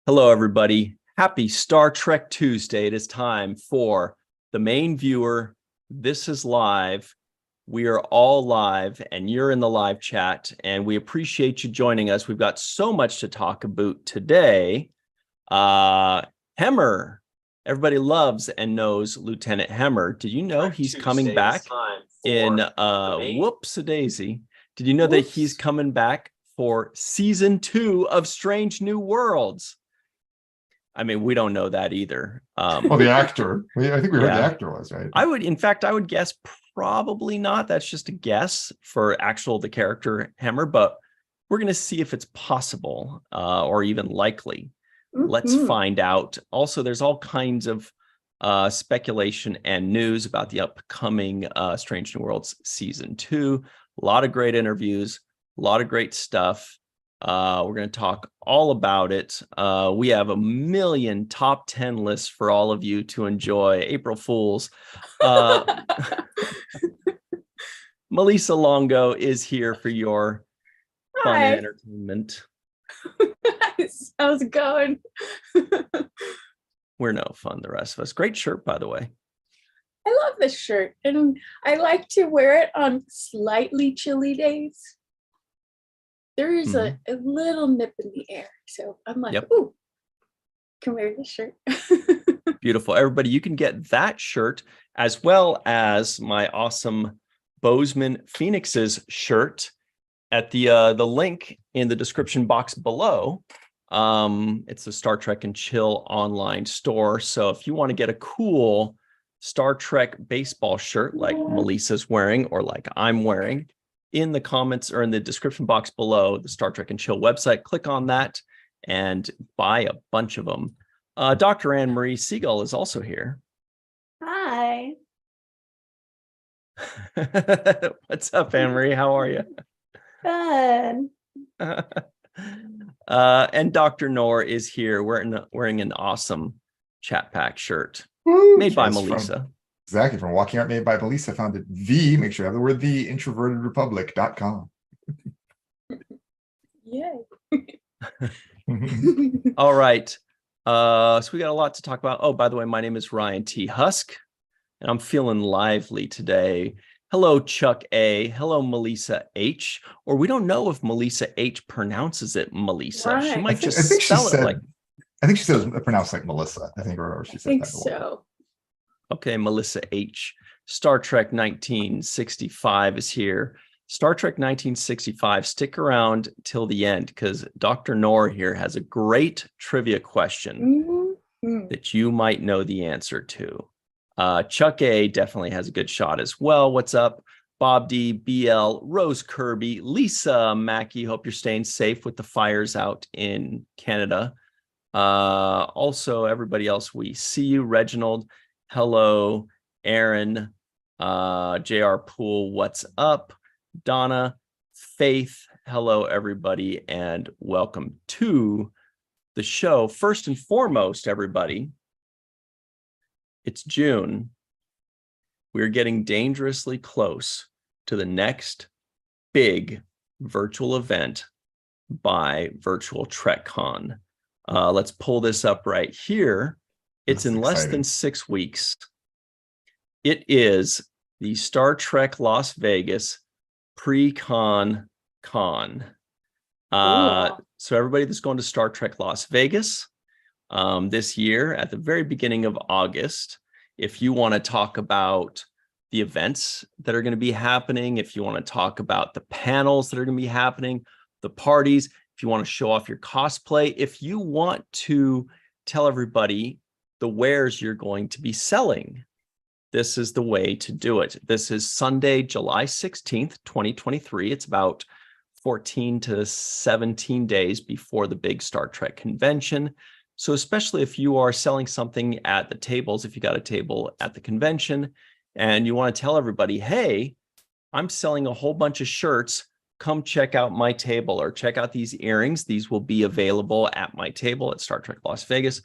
Hello, everybody. Happy Star Trek Tuesday. It is time for the main viewer. This is live. We are all live, and you're in the live chat, and we appreciate you joining us. We've got so much to talk about today. Hemmer. Everybody loves and knows Lieutenant Hemmer. Did you know he's coming back in whoops-a-daisy? Did you know that he's coming back for season 2 of Strange New Worlds? I mean, we don't know that either. Well, the actor. I think we heard the actor was, right? I would guess probably not. That's just a guess for the character Hemmer, but we're going to see if it's possible or even likely. Let's find out. Also, there's all kinds of speculation and news about the upcoming Strange New Worlds season 2. A lot of great interviews, a lot of great stuff. We're going to talk all about it. We have a million top 10 lists for all of you to enjoy. April Fools. Melissa Longo is here for your fun and entertainment. How's it going? We're no fun, the rest of us. Great shirt, by the way. I love this shirt, and I like to wear it on slightly chilly days. There is a little nip in the air, so I'm like, ooh, can wear this shirt. Beautiful. Everybody, you can get that shirt as well as my awesome Bozeman Phoenixes shirt at the link in the description box below. It's a Star Trek and Chill online store. So if you want to get a cool Star Trek baseball shirt like Melissa's wearing or like I'm wearing, in the comments or in the description box below the Star Trek and Chill website, click on that and buy a bunch of them. Dr. Anne Marie Siegel is also here. Hi. What's up, Anne Marie? How are you? Good. And Dr. Noor is here wearing an awesome Chat Pack shirt made by Melissa. Exactly, from Walking Art Made by Melissa, founded make sure you have the word introvertedrepublic.com. Yay. All right. So we got a lot to talk about. Oh, by the way, my name is Ryan T. Husk, and I'm feeling lively today. Hello, Chuck A. Hello, Melissa H. Or we don't know if Melissa H pronounces it Melissa. Right. She might just spell it like. I think she says it pronounced like Melissa. I think she said that. So. Okay, Melissa H. Star Trek 1965 is here. Star Trek 1965. Stick around till the end because Dr. Noor here has a great trivia question that you might know the answer to. Chuck A definitely has a good shot as well. What's up? Bob D, BL, Rose Kirby, Lisa Mackey. Hope you're staying safe with the fires out in Canada. Also, everybody else, we see you. Reginald, hello. Aaron, JR Poole, what's up? Donna, Faith, hello, everybody, and welcome to the show. First and foremost, everybody, it's June. We're getting dangerously close to the next big virtual event by Virtual TrekCon. Let's pull this up right here. It's in less than 6 weeks. It is the Star Trek Las Vegas pre-con con. So everybody that's going to Star Trek Las Vegas this year at the very beginning of August, if you want to talk about the events that are going to be happening, if you want to talk about the panels that are going to be happening, the parties, if you want to show off your cosplay, if you want to tell everybody the wares you're going to be selling, this is the way to do it. This is Sunday, July 16th, 2023. It's about 14 to 17 days before the big Star Trek convention. So especially if you are selling something at the tables, if you got a table at the convention and you want to tell everybody, hey, I'm selling a whole bunch of shirts, come check out my table or check out these earrings. These will be available at my table at Star Trek Las Vegas.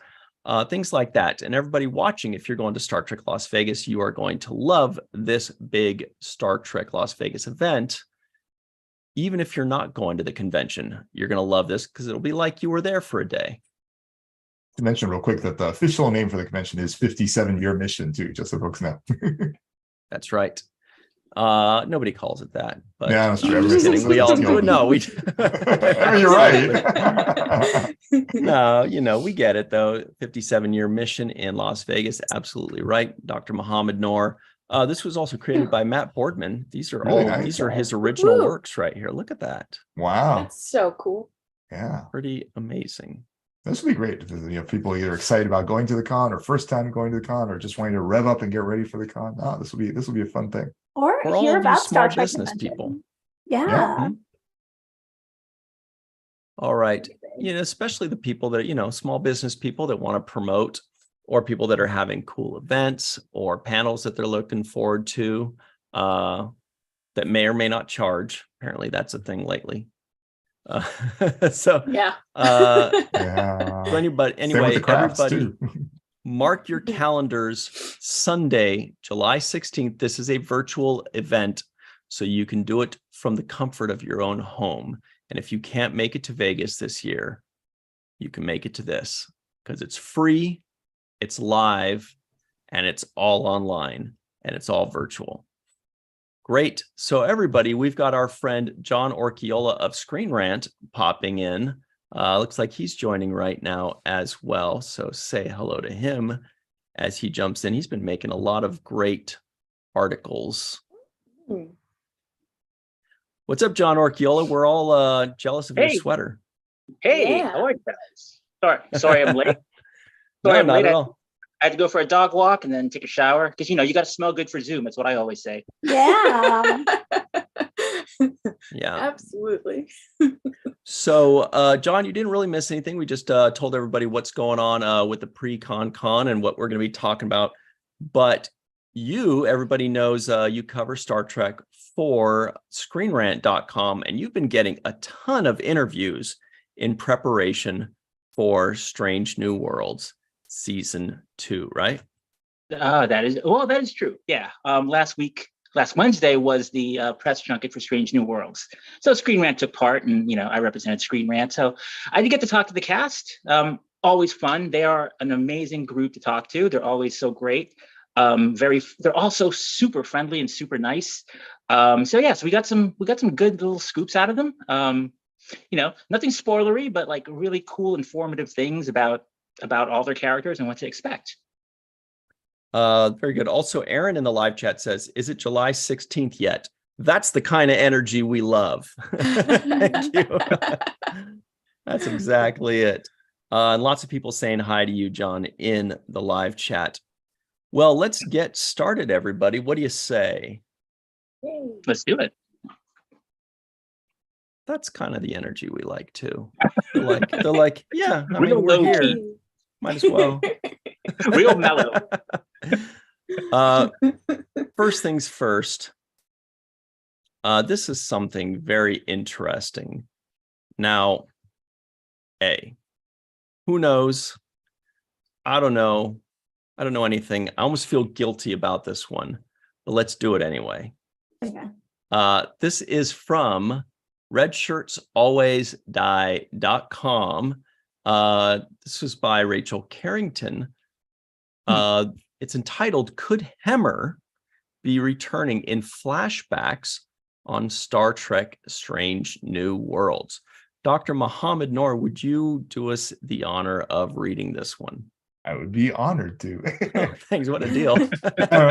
Things like that. And everybody watching, if you're going to Star Trek Las Vegas, you are going to love this big Star Trek Las Vegas event. Even if you're not going to the convention, you're going to love this because it'll be like you were there for a day. To mention real quick that the official name for the convention is 57-year mission too, just so folks know. That's right. Nobody calls it that, but Yeah, that's true. I'm just kidding. We all do it. No, we. I mean, you're right. No, we get it though. 57-year mission in Las Vegas. Absolutely right, Dr. Muhammad Noor. This was also created by Matt Boardman. These are Really all nice. these are his original Woo. works right here. Look at that. Wow. That's so cool. Yeah. Pretty amazing. This would be great. People either excited about going to the con or first time going to the con or just wanting to rev up and get ready for the con. This will be a fun thing. Or For all hear of you about small Star Trek business convention. people. Yeah. All right. Especially the people that, small business people that want to promote, or people that are having cool events or panels that they're looking forward to, that may or may not charge. Apparently that's a thing lately. So Yeah. Yeah. So anyway, everybody mark your calendars. Sunday, July 16th. This is a virtual event, so you can do it from the comfort of your own home. And if you can't make it to Vegas this year, you can make it to this, because it's free, it's live, and it's all online, and it's all virtual. Great. So everybody, we've got our friend John Orchiola of Screen Rant popping in. Looks like he's joining right now as well. So say hello to him as he jumps in. He's been making a lot of great articles. What's up, John Orchiola? We're all jealous of your sweater. Hey, Yeah. how are you guys? Sorry, I'm late. No, not at all. I had to go for a dog walk and then take a shower because you got to smell good for Zoom. That's what I always say. Yeah. Yeah, Absolutely. So, John, you didn't really miss anything. We just told everybody what's going on with the pre-con and what we're going to be talking about. But everybody knows you cover Star Trek for ScreenRant.com, and you've been getting a ton of interviews in preparation for Strange New Worlds Season 2, right? That is true. Yeah. Last Wednesday was the press junket for Strange New Worlds. So Screen Rant took part, and I represented Screen Rant. So I did get to talk to the cast. Always fun. They are an amazing group to talk to. They're always so great. They're also super friendly and super nice. So we got some good little scoops out of them. Nothing spoilery, but like really cool, informative things about all their characters and what to expect. Very good. Also, Aaron in the live chat says, is it July 16th yet? That's the kind of energy we love. Thank you. That's exactly it. And lots of people saying hi to you, John, in the live chat. Well, let's get started, everybody. What do you say? Let's do it. That's kind of the energy we like too. They're like, yeah, Real we're here. Might as well. Real mellow. First things first. This is something very interesting. Now, who knows? I don't know. I don't know anything. I almost feel guilty about this one, but let's do it anyway. Okay. This is from redshirtsalwaysdie.com. This was by Rachel Carrington. It's entitled, Could Hemmer Be Returning in Flashbacks on Star Trek Strange New Worlds? Dr. Muhammad Noor, would you do us the honor of reading this one? I would be honored to. Oh, thanks. What a deal. All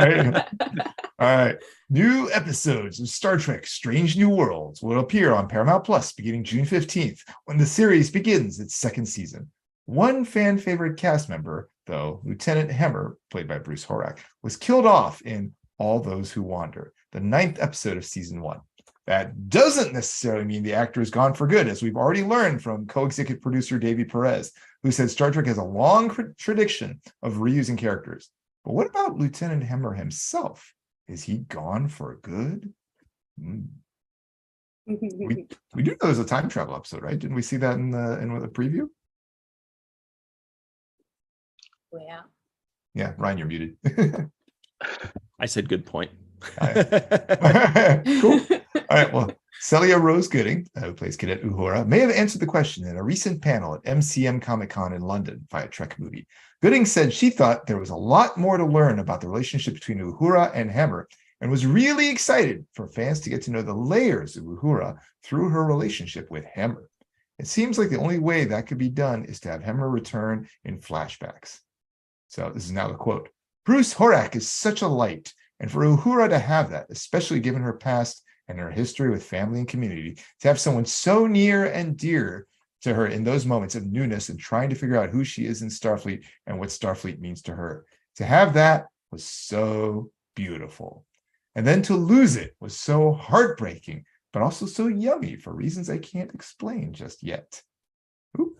right. New episodes of Star Trek Strange New Worlds will appear on Paramount Plus beginning June 15th when the series begins its second season. One fan favorite cast member, though, Lieutenant Hemmer, played by Bruce Horak, was killed off in All Those Who Wander, the 9th episode of season 1. That doesn't necessarily mean the actor is gone for good, as we've already learned from co-executive producer Davey Perez, who said Star Trek has a long tradition of reusing characters. But what about Lieutenant Hemmer himself? Is he gone for good? We do know there's a time travel episode, right? Didn't we see that in the preview? Yeah. Yeah, Ryan, you're muted. I said good point. Cool. All right, well, Celia Rose Gooding, who plays Cadet Uhura, may have answered the question in a recent panel at MCM Comic-Con in London via Trek Movie. Gooding said she thought there was a lot more to learn about the relationship between Uhura and Hemmer, and was really excited for fans to get to know the layers of Uhura through her relationship with Hemmer. It seems like the only way that could be done is to have Hemmer return in flashbacks. So this is now the quote. Bruce Horak is such a light, and for Uhura to have that, especially given her past and her history with family and community, to have someone so near and dear to her in those moments of newness and trying to figure out who she is in Starfleet and what Starfleet means to her. To have that was so beautiful. And then to lose it was so heartbreaking, but also so yummy for reasons I can't explain just yet. Ooh.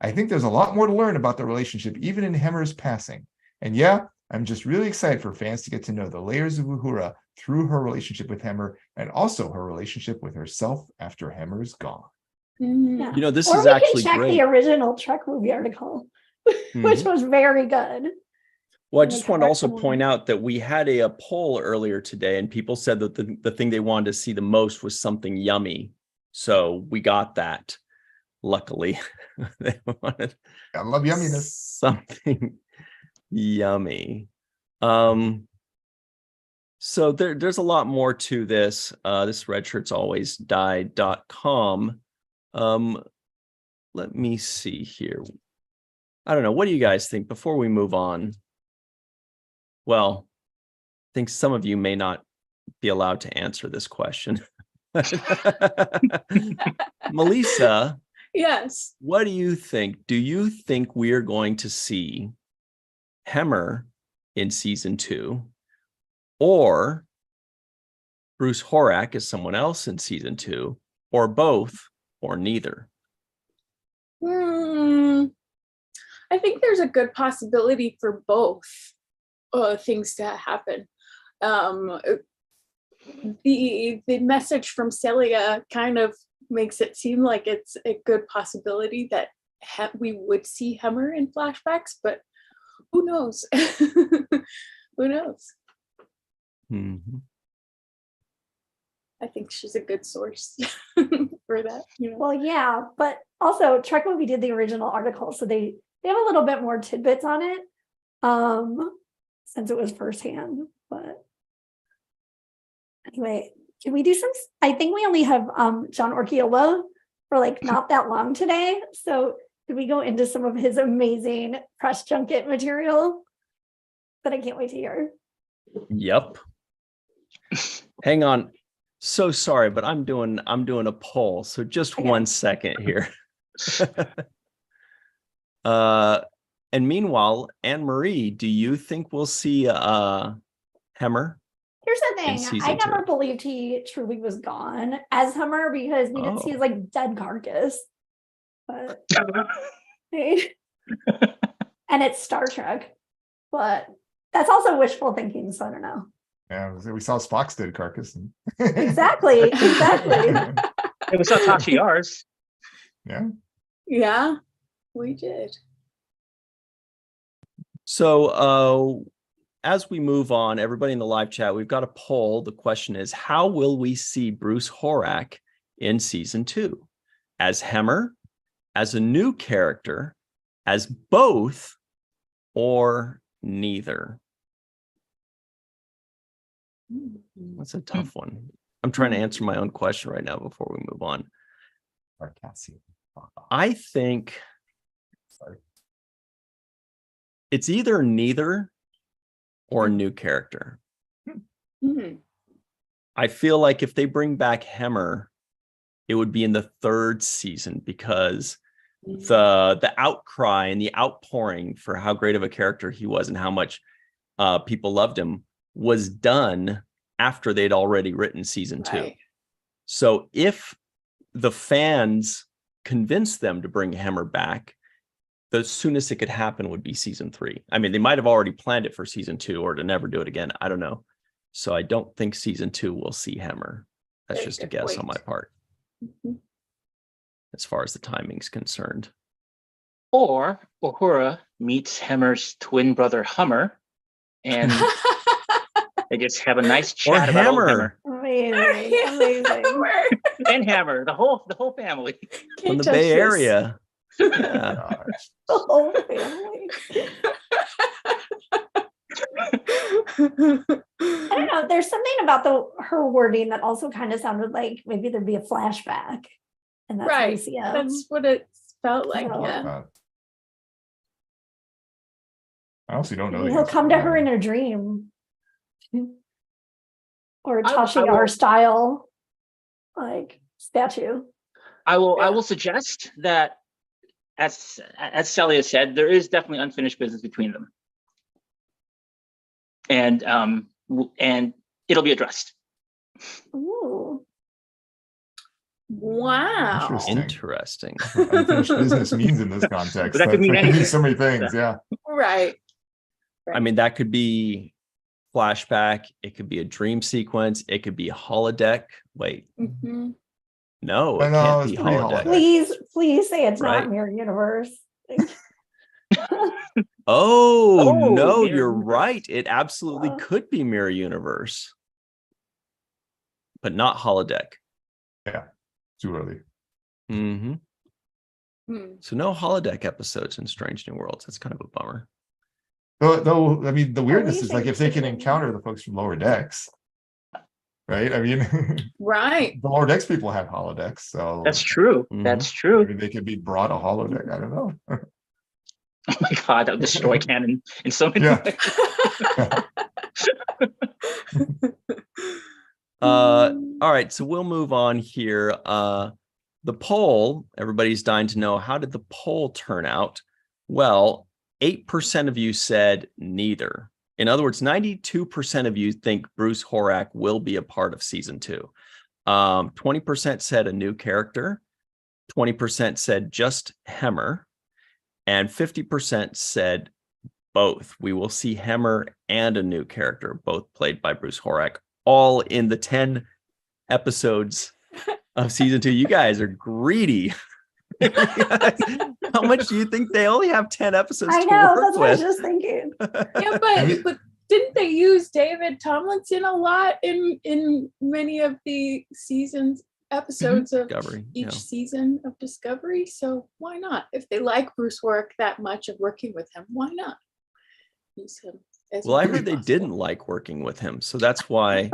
I think there's a lot more to learn about the relationship, even in Hemmer's passing. And yeah, I'm just really excited for fans to get to know the layers of Uhura through her relationship with Hemmer and also her relationship with herself after Hemmer's gone. Yeah. You know, this Or is we actually can check great. the original Trek movie article, which was very good. Well, I And just the want to also correct point one. out that we had a poll earlier today, and people said that the thing they wanted to see the most was something yummy. So we got that. Luckily, they wanted I love yumminess. something yummy. So there's a lot more to this. This redshirtsalwaysdie.com. Let me see here. I don't know. What do you guys think before we move on? Well, I think some of you may not be allowed to answer this question. Melissa, Yes. what do you think? Do you think we are going to see Hemmer in season 2 or Bruce Horak as someone else in season 2 or both or neither? I think there's a good possibility for both things to happen. The message from Celia kind of makes it seem like it's a good possibility that we would see Hemmer in flashbacks, but who knows? Who knows? Mm-hmm. I think she's a good source for that. You know? Well, yeah, but also Trek Movie did the original article, so they have a little bit more tidbits on it, since it was firsthand. But anyway, can we do some? I think we only have John Orchiola for like not that long today, so could we go into some of his amazing press junket material that I can't wait to hear? Yep. Hang on. So sorry, but I'm doing a poll. So just Okay. 1 second here. And meanwhile, Anne-Marie, do you think we'll see Hemmer? Here's the in thing. season I never 2? believed he truly was gone as Hummer because we didn't see his like dead carcass. But and it's Star Trek. But that's also wishful thinking, so I don't know. Yeah, we saw Spock's dead carcass. Exactly. It was not Tasha Yar's. Yeah. Yeah, we did. So as we move on, everybody in the live chat, we've got a poll. The question is, how will we see Bruce Horak in season 2? As Hemmer, as a new character, as both, or neither? That's a tough one. I'm trying to answer my own question right now before we move on. I think it's either neither or a new character. Mhm. I feel like if they bring back Hemmer, it would be in the 3rd season because the outcry and the outpouring for how great of a character he was and how much people loved him was done after they'd already written season 2. Right. So if the fans convinced them to bring Hemmer back, the soonest it could happen would be season 3. I mean, they might have already planned it for season 2 or to never do it again. I don't know. So I don't think season 2 will see Hemmer. That's Very just a good guess on my point. part, Mhm. as far as the timing's concerned. Or Uhura meets Hemmer's twin brother Hummer, and they just have a nice Or chat about old Hammer. Hemmer. Amazing. And Hammer, the whole family. From the touch Bay this. Area. Yeah. Gosh. The whole family. I don't know. There's something about her wording that also kind of sounded like maybe there'd be a flashback, and that's how we Right. see him. That's what it felt like. Oh. Yeah. I honestly don't know. Maybe the he'll answer come to to her that. in a dream, or I Tasha will- Yar style, like statue. I will Yeah. suggest that, as Celia said, there is definitely unfinished business between them, and it'll be addressed. Ooh. Wow. Interesting. Interesting. Unfinished business means in this context. But that could mean means anything. so many things. Yeah. Right. I mean, that could be flashback. It could be a dream sequence. It could be holodeck. Wait, Mhm. no, I it know, can't it's be pretty holodeck. holodeck. Please say it's Right. not Mirror Universe. Oh, Oh, no, Mirror you're Universe. right. It absolutely could be Mirror Universe, but not holodeck. Too early. Hmm. Hmm. So no holodeck episodes in Strange New Worlds. That's kind of a bummer. Though, I mean, the weirdness we is like should if they can do- encounter the folks from lower decks, right? I mean, Right. the lower decks people have holodecks, so That's true. Mhm. That's true. maybe they could be brought a holodeck. I don't know. Oh my God, that would destroy canon in so many Yeah. ways. All right, so we'll move on here. The poll, everybody's dying to know, how did the poll turn out? Well, 8% of you said neither. In other words, 92% of you think Bruce Horak will be a part of season 2. 20% said a new character, 20% said just Hemmer, and 50% said both. We will see Hemmer and a new character, both played by Bruce Horak, all in the 10 episodes of season 2. You guys are greedy. How much do you think they only have 10 episodes I to know, work that's what I was with? just thinking. Yeah, Maybe- but didn't they use David Tomlinson a lot in many of the seasons episodes of Discovery, each yeah. season of Discovery? So why not? If they like Bruce Work that much of working with him, why not use him? As Well, I much as heard they possible? didn't like working with him, so that's why.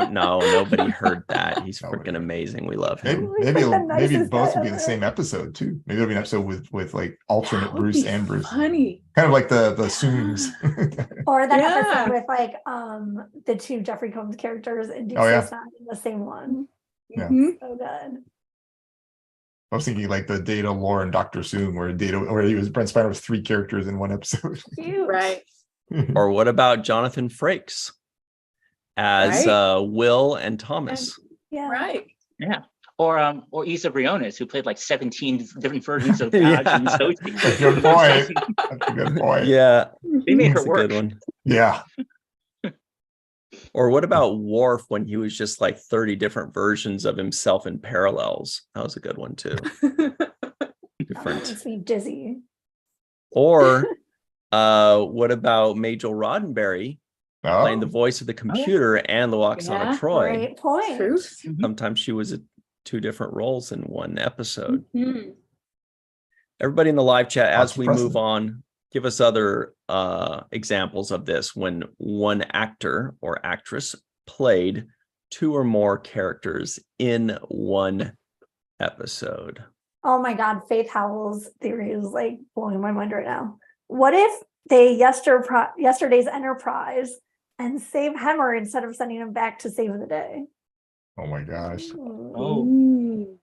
No, nobody heard that. He's Nobody freaking heard. amazing. We love Maybe him. maybe, The maybe nicest both guy will be the ever. same episode too. Maybe there'll be an episode with like That alternate would Bruce be and Bruce. funny. Kind of like the Yeah. Sooms. Or that Yeah. episode with like the two Jeffrey Combs characters and Deep Oh, yeah. Space Nine in the same one. Yeah. Mhm. So good. I was thinking like the Data, Lore, and Dr. Soong, where Brent Spiner was 3 characters in one episode. Cute. Right. Or what about Jonathan Frakes as Right. Will and Thomas? Yeah. Right. Yeah. Or Isa Briones, who played like 17 different versions of Yeah. Dodge and Sochi. That's a good point. That's a good point. Yeah, They made her that's a work. good one. Yeah. Or what about Worf when he was just like 30 different versions of himself in parallels? That was a good one too. That Different. makes me dizzy. Or what about Majel Roddenberry Oh, playing the voice of the computer and the Loxana Yeah, Troy? Great point. Truth. Sometimes she was 2 different roles in one episode. Mhm. Everybody in the live chat, Lots as of we precedent. move on, give us other examples of this when one actor or actress played 2 or more characters in one episode. Oh my God, Faith Howell's theory is like blowing my mind right now. What if they yesterday's Enterprise and save Hemmer instead of sending him back to save the day? oh my gosh. Oh. Mm.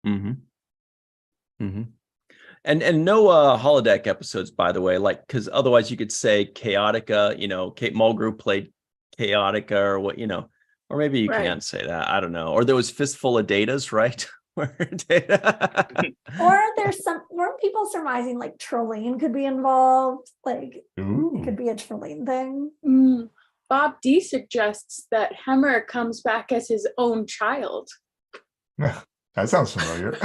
Mm-hmm. Mm-hmm. And no holodeck episodes, by the way, like, because otherwise you could say Chaotica, Kate Mulgrew played Chaotica or what, or maybe you Right. can't say that. I don't know. Or there was Fistful of Datas, right? Where Data. Or weren't people surmising like Trelane could be involved? Like it Ooh. could be a Trelane thing. Mm. Bob D suggests that Hemmer comes back as his own child. That sounds familiar.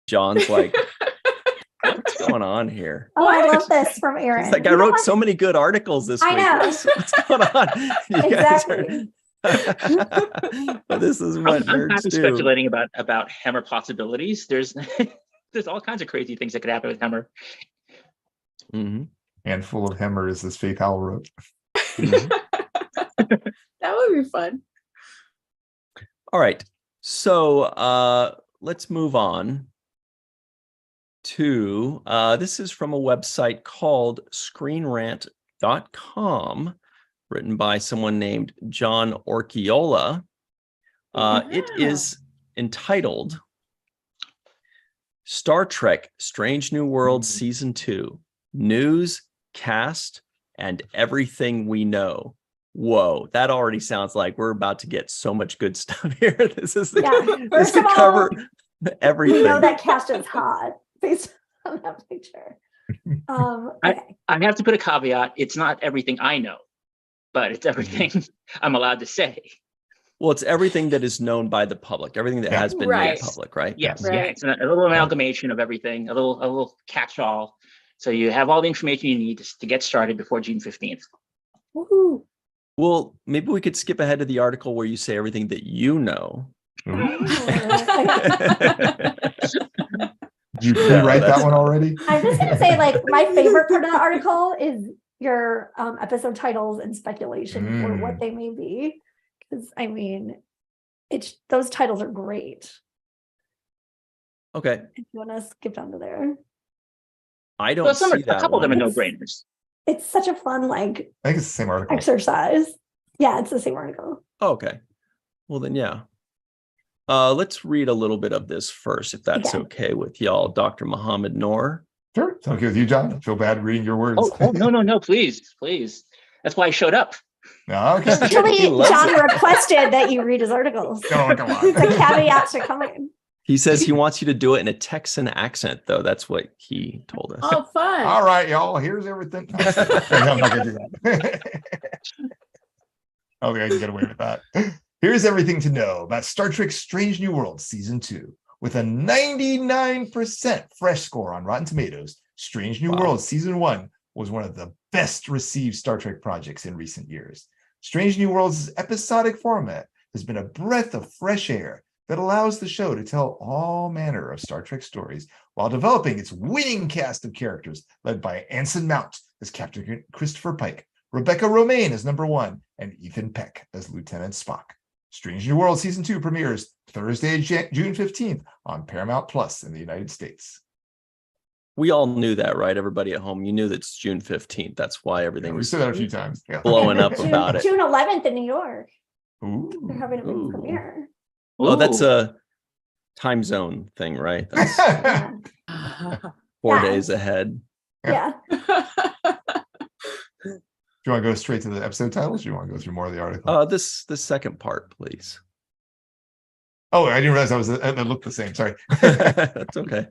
John's like, what's going on here? Oh, I love this from Aaron. It's like I wrote so many good articles this I week. know. What's going on? You guys Exactly. But this is what I'm nerds happy do. speculating about Hammer possibilities. There's there's all kinds of crazy things that could happen with Hammer. Mhm. Handful of Hammer, as this Faith Howell wrote. That would be fun. All right. So let's move on to this is from a website called screenrant.com, written by someone named John Orchiola. It is entitled Star Trek Strange New Worlds Season 2 News, Cast, and Everything We Know. Whoa, that already sounds like we're about to get so much good stuff here. This is the First to of all, cover everything. we know that cast is hot based on that picture. Okay. I have to put a caveat. It's not everything I know, but it's everything I'm allowed to say. Well, it's everything that is known by the public, everything that has been made public, right? Yes, Right. yeah. It's a little amalgamation of everything, a little catch-all. So you have all the information you need to get started before June 15th. Woohoo. Well, maybe we could skip ahead to the article where you say everything that you know. Did you rewrite that one already? I'm just gonna say, like, my favorite part of the article is your episode titles and speculation for what they may be. Because I mean, those titles are great. Okay. If you want to skip down to there, I don't Well, see that a couple of them are one. no-brainers. it's such a fun like I think it's the same article. exercise. Yeah, it's the same article. Oh, okay. Well, then, yeah. Let's read a little bit of this first, if that's okay with y'all. Dr. Muhammad Noor. Sure. It's okay with you, John. I feel bad reading your words. Oh, no, please. That's why I showed up. No, okay. Actually, He loves John it. requested that you read his articles. Oh, come on. It's a caveat to coming. He says he wants you to do it in a Texan accent, though. That's what he told us. Oh, fun. All right, y'all. Here's everything. No, I'm not gonna do that. I don't think I can get away with that. Here's everything to know about Star Trek Strange New Worlds Season 2. With a 99% fresh score on Rotten Tomatoes, Strange New Worlds Season 1 was one of the best received Star Trek projects in recent years. Strange New Worlds' episodic format has been a breath of fresh air that allows the show to tell all manner of Star Trek stories while developing its winning cast of characters led by Anson Mount as Captain Christopher Pike, Rebecca Romaine as Number 1, and Ethan Peck as Lieutenant Spock. Strange New World Season 2 premieres Thursday, June 15th on Paramount Plus in the United States. We all knew that, right? Everybody at home, you knew that it's June 15th. That's why everything We was said that a few times. Yeah. blowing up June, about it. June 11th in New York. Ooh. They're having a big Ooh. premiere. Oh, that's Ooh. a time zone thing, right? That's Yeah. 4 Yeah. days ahead. Yeah. Do you want to go straight to the episode titles? Or do you want to go through more of the article? This second part, please. Oh, I didn't realize that looked the same. Sorry. That's okay.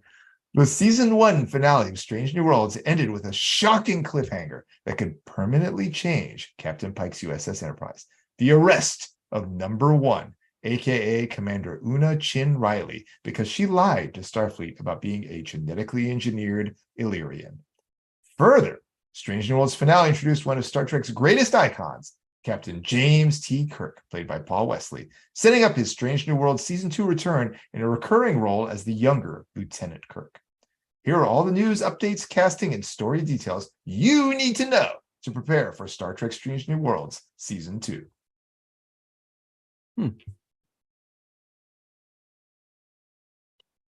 The season 1 finale of Strange New Worlds ended with a shocking cliffhanger that could permanently change Captain Pike's USS Enterprise. The arrest of Number 1, aka Commander Una Chin Riley, because she lied to Starfleet about being a genetically engineered Illyrian. Further, Strange New Worlds finale introduced one of Star Trek's greatest icons, Captain James T. Kirk, played by Paul Wesley, setting up his Strange New Worlds Season 2 return in a recurring role as the younger Lieutenant Kirk. Here are all the news, updates, casting, and story details you need to know to prepare for Star Trek Strange New Worlds Season 2.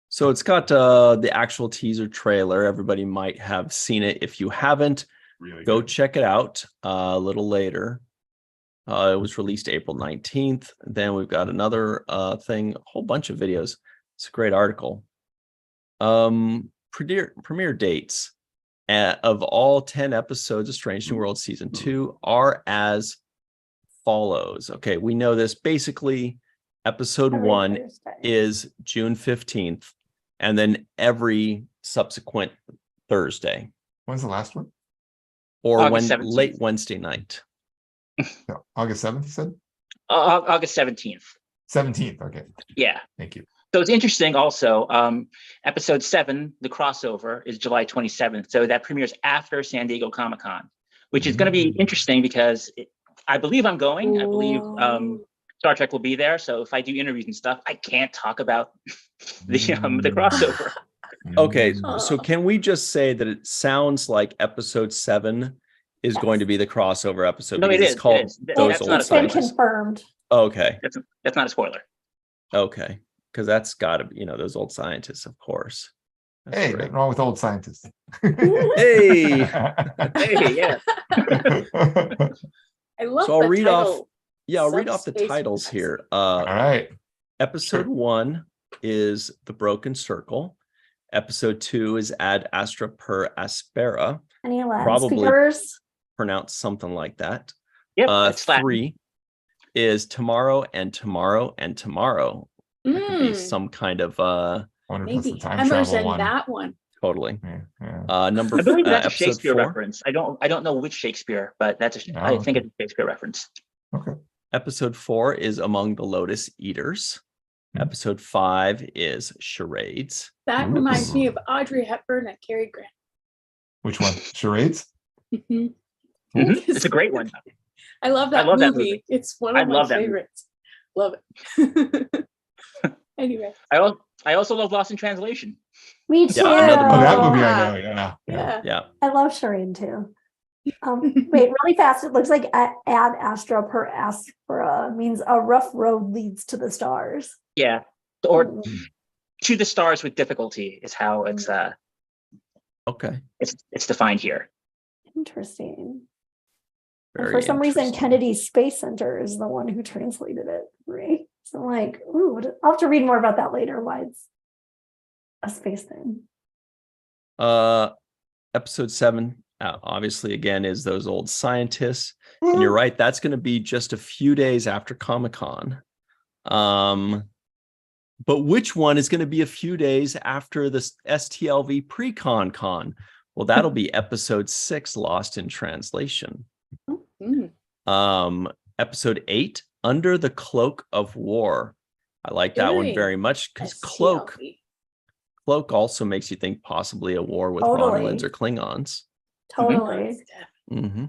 So it's got the actual teaser trailer. Everybody might have seen it. If you haven't, Really go good. check it out a little later. It was released April 19th. Then we've got another thing, a whole bunch of videos. It's a great article. Premiere dates of all 10 episodes of Strange New World Season 2 are as follows. Okay, we know this. Basically, episode Every 1 Thursday. is June 15th, and then every subsequent Thursday When's the last one? or August 17th. late Wednesday night. No, August 7th, you said? August 17th. 17th. Okay. Yeah. Thank you. So it's interesting also, episode 7, the crossover, is July 27th. So that premieres after San Diego Comic-Con, which is going to be interesting because I believe I'm going. I believe Star Trek will be there. So if I do interviews and stuff, I can't talk about the crossover. Okay, so can we just say that it sounds like episode 7 is going to be the crossover episode? No, because it it's is. called It is. Those That's Old not a It's been spoiler. confirmed. Okay, That's not a spoiler. okay, because that's got to be, those old scientists, of course. That's Hey, great. nothing wrong with old scientists. Hey, Hey, yeah. I love so I'll the read title. I'll read off the Subspace titles Press. here. All right. Episode Sure. 1 is The Broken Circle. Episode 2 is Ad Astra per Aspera, Any Latin Probably. speakers? pronounced something like that. Yep, it's Latin. 3 is Tomorrow and Tomorrow and Tomorrow. It could be Mm, some kind of I wonder if that's the maybe time Hammers travel in one. that one. totally. Yeah. Number I believe that's a episode Shakespeare 4. reference. I don't know which Shakespeare, but I think it's a Shakespeare reference. Okay. Episode 4 is Among the Lotus Eaters. Hmm. Episode 5 is Charades. That Ooh. reminds me of Audrey Hepburn and Cary Grant. Which one? Charades? Mhm. It's a great one. I love that, love that movie. movie. It's one I of my love that movie. favorites. Love it. Anyway, I also love Lost in Translation. Me too. Yeah, another movie. Oh, that movie I know. Yeah. yeah. Yeah. I love Charade too. Wait, really fast. It looks like Ad Astra per Aspera means a rough road leads to the stars. Yeah, or to the stars with difficulty is how it's Okay. it's defined here. Interesting. And Very for some reason, interesting. Kennedy Space Center is the one who translated it. Right? So I'm like, ooh, I'll have to read more about that later. Why it's a space thing. Episode 7, obviously, again, is Those Old Scientists. And you're right, that's going to be just a few days after Comic-Con. But which one is going to be a few days after the STLV pre-con? Well, that'll be episode 6, Lost in Translation. Mm. Episode 8, Under the Cloak of War. I like that one Really? very much because Cloak also makes you think possibly a war with Totally. Romulans or Klingons. Totally. Mm-hmm.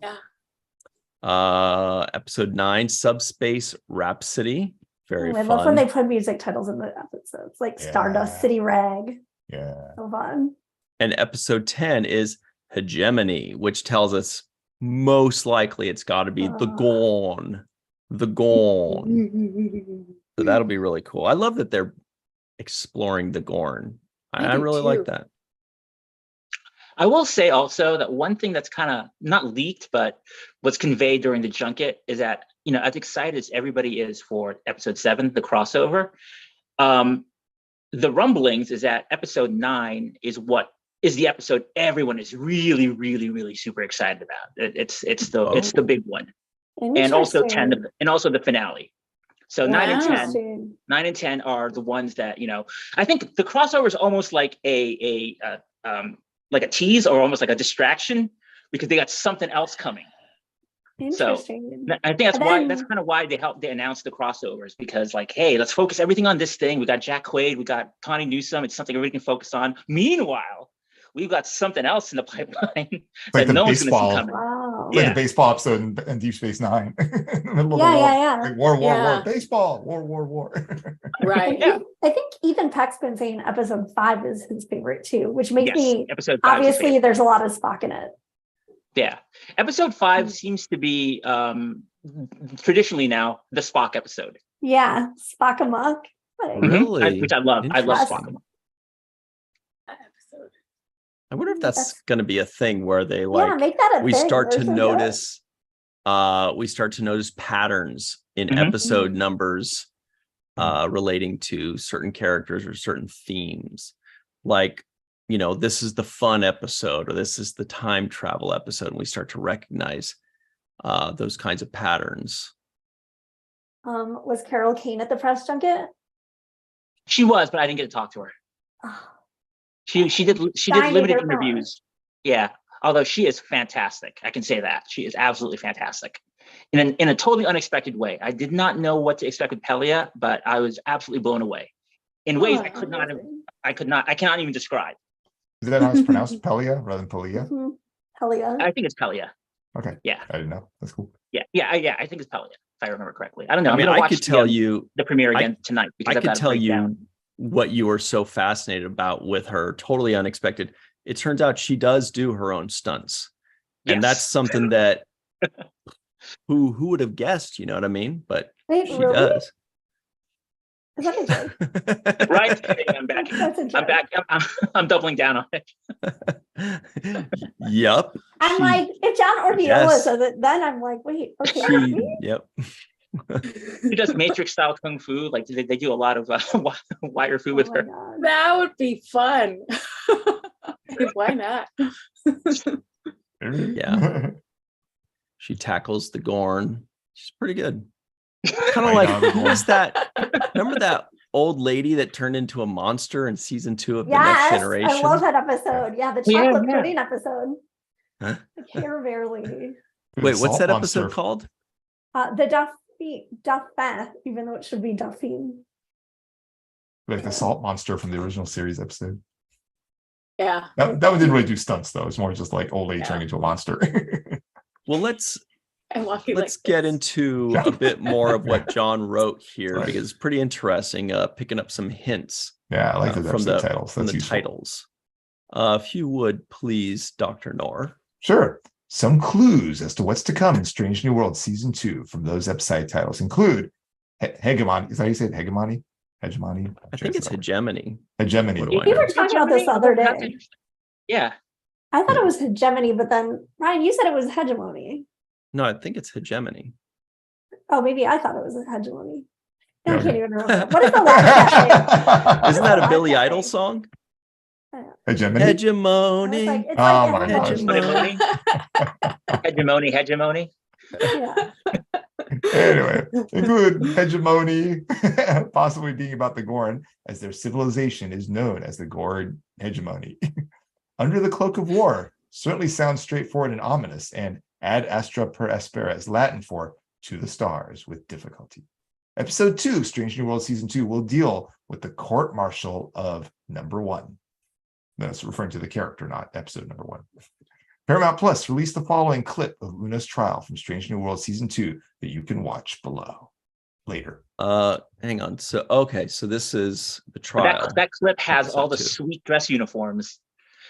Yeah. Episode 9, Subspace Rhapsody. Very I love fun. when they put music titles in the episodes, like Stardust Yeah. City Rag. Yeah. So fun. And episode 10 is Hegemony, which tells us most likely it's got to be the Gorn. The Gorn. So that'll be really cool. I love that they're exploring the Gorn. I do really like too. that. I will say also that one thing that's kind of not leaked, but was conveyed during the junket is that, as excited as everybody is for episode 7, the crossover, the rumblings is that episode 9 is the episode everyone is really, really, really super excited about. It's the big one. And also 10, and also the finale. So 9 and 10. Interesting. 9 and 10 are the ones that, I think the crossover is almost like a tease or almost like a distraction because they got something else coming. Interesting. I think that's kind of why they announced the crossovers because hey, let's focus everything on this thing. We got Jack Quaid, we got Connie Newsom. It's something everybody can focus on. Meanwhile, we've got something else in the pipeline that no one's going to see coming. Wow. Like the baseball episode in Deep Space Nine. In the middle of the war. Yeah. Like war, Yeah. baseball, war. Right. Yeah. I think even Peck's been saying episode 5 is his favorite too, which makes me episode 5 is his obviously favorite. there's a lot of Spock in it. Yeah. Episode 5 seems to be traditionally now the Spock episode. Yeah, Spock amok. Really? Which I love. I love Interesting. Spock. That episode. I wonder if that's going to be a thing where they Make that a we thing. start to There's no notice patterns in Mhm. episode numbers relating to certain characters or certain themes. Like, this is the fun episode or this is the time travel episode. And we start to recognize those kinds of patterns. Was Carol Kane at the press junket? She was, but I didn't get to talk to her. Oh, She did Dying to limited hear from her. interviews. Yeah. Although she is fantastic. I can say that. She is absolutely fantastic. In a totally unexpected way. I did not know what to expect with Pelia, but I was absolutely blown away. in ways I cannot even describe. Is that how it's pronounced? Pelia rather than Pelia? Mhm. Pelia. I think it's Pelia. Okay. Yeah. I didn't know. That's cool. Yeah. I think it's Pelia, if I remember correctly. I don't know. I mean, I'm gonna I watch could tell you the premiere again tonight because I I've could got to tell break you down. what you were so fascinated about with her. Totally unexpected. It turns out she does do her own stunts. And that's Yes. something that who would have guessed, you know what I mean? But Wait, she really? does. Is that a joke? Right? I'm back. That's a joke. I'm back. I'm doubling down on it. Yep. I'm She- like, if John Orviola yes. says it, then I'm like, wait, okay. she, yep. She does Matrix style kung fu. Like they do a lot of wire fu Oh with my her. God. That would be fun. Why not? Yeah. She tackles the Gorn. She's pretty good. Kind of Right like, on the who was that? Remember that old lady that turned into a monster in season 2 of The Next Yes, Generation? I love that episode. Yeah, the Yeah, chocolate yeah. pudding episode. Huh? The Care Bear lady. Wait, what's Salt that monster. episode called? The Duffin, even though it should be Duffine. Like the salt monster from the original series episode. Yeah. That one didn't really do stunts though. It's more just like old lady Yeah. turning into a monster. Well, let's And walking let's like get this. into a bit more of what John wrote here Right. because it's pretty interesting. Picking up some hints Yeah, I like those from episode the titles. from That's the useful. titles. If you would please, Dr. Nor. Sure. Some clues as to what's to come in Strange New World Season 2 from those episode titles include Hegemony. Is that how you say it? Hegemony? Hegemony? I think it's hegemony. Hegemony. What do I We know? were talking about this the other day. Yeah. I thought it was hegemony, but then Ryan, you said it was hegemony. No, I think it's hegemony. Oh, maybe I thought it was hegemony. I Okay. can't even remember. What is the last name? Isn't that a Billy Idol song? Hegemony? Hegemony. It's Oh like my gosh. Hegemony. Hegemony. Yeah. Anyway, include hegemony, possibly being about the Gorn, as their civilization is known as the Gorn hegemony. Under the cloak of war certainly sounds straightforward and ominous, and ad astra per aspera is Latin for to the stars with difficulty. Episode 2, Strange New World Season 2, will deal with the court martial of number 1. That's referring to the character, not episode number 1. Paramount Plus released the following clip of Una's trial from Strange New World Season 2 that you can watch below later. Hang on. So this is the trial. That clip has all the Episode 2. sweet dress uniforms.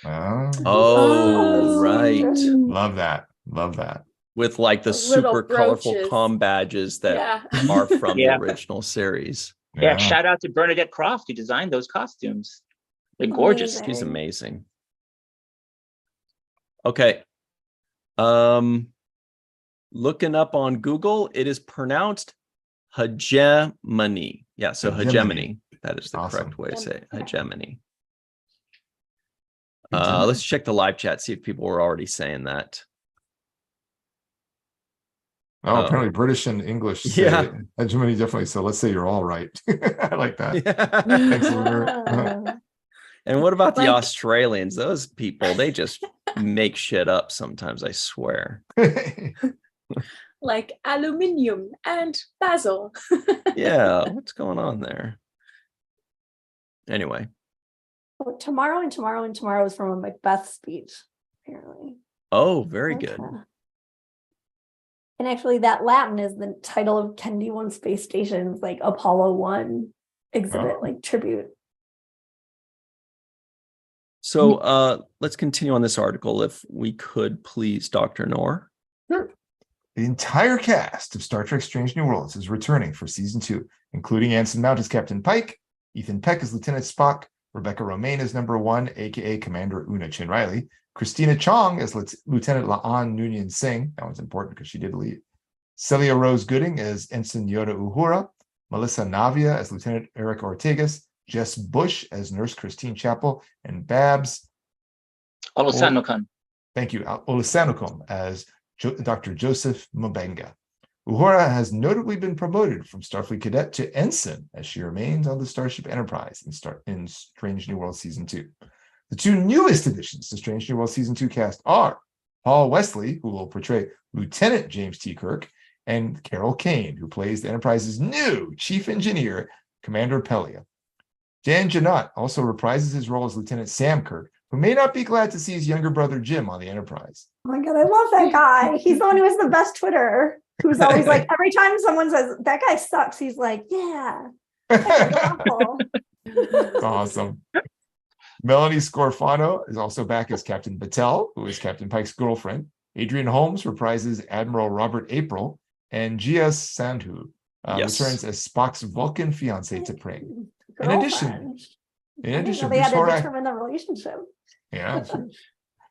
Oh, right. Love that. Love that. With like the Those little super colorful brooches. palm badges that Yeah. are from Yeah. the original series. Yeah. Shout out to Bernadette Croft who designed those costumes. They're gorgeous. Amazing. She's amazing. Okay. Looking up on Google, it is pronounced hegemony. Yeah, so hegemony. That is the Awesome. correct way to say it. Hegemony. Hegemony. Let's check the live chat, see if people were already saying that. Oh, apparently British and English say Yeah. hegemony differently. So let's say you're all right. I like that. Yeah. Thanks, Lunar. And what about the Like- Australians? Those people, they just make shit up sometimes, I swear. Like aluminium and basil. Yeah, what's going on there? Anyway. Oh, tomorrow and tomorrow and tomorrow is from a Macbeth speech, apparently. Oh, very good. Okay. And actually, that Latin is the title of Kennedy 1 space station's like Apollo 1 exhibit, Oh. like tribute. So let's continue on this article, if we could, please, Dr. Nor. Sure. The entire cast of Star Trek Strange New Worlds is returning for season 2, including Anson Mount as Captain Pike, Ethan Peck as Lieutenant Spock, Rebecca Romaine as number 1, aka Commander Una Chin Riley, Christina Chong as Lieutenant La'an Noonien Singh. That one's important because she did lead. Celia Rose Gooding as Ensign Yoda Uhura, Melissa Navia as Lieutenant Eric Ortegas, Jess Bush as Nurse Christine Chappell, and Babs Olosanukan. Thank you, Olusanukum as Dr. Joseph Mabenga. Uhura has notably been promoted from Starfleet Cadet to Ensign as she remains on the Starship Enterprise in Strange New World Season 2. The two newest additions to Strange New World Season 2 cast are Paul Wesley, who will portray Lieutenant James T. Kirk, and Carol Kane, who plays the Enterprise's new Chief Engineer, Commander Pelia. Dan Janot also reprises his role as Lieutenant Sam Kirk, who may not be glad to see his younger brother Jim on the Enterprise. Oh my God, I love that guy. He's the one who has the best Twitter, who's always like, every time someone says, that guy sucks, he's like, yeah. Awful. Awesome. Melanie Scorfano is also back as Captain Battelle, who is Captain Pike's girlfriend. Adrian Holmes reprises Admiral Robert April, and Gia Sandhu returns as Spock's Vulcan fiancée to Pring. In addition, they Bruce had to Horak, determine the relationship. yeah.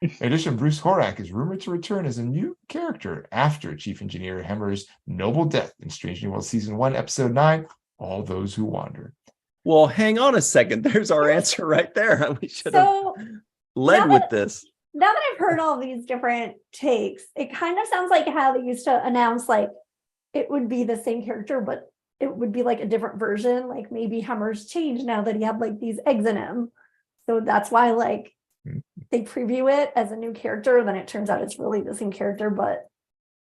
In addition, Bruce Horak is rumored to return as a new character after Chief Engineer Hemmer's noble death in Strange New World Season 1, Episode 9, All Those Who Wander. Well, hang on a second. There's our answer right there. We should have led with this. Now that I've heard all these different takes, it kind of sounds like how they used to announce like it would be the same character, but it would be like a different version. Like maybe Hemmer's changed now that he had like these eggs in him. So that's why like they preview it as a new character, then it turns out it's really the same character, but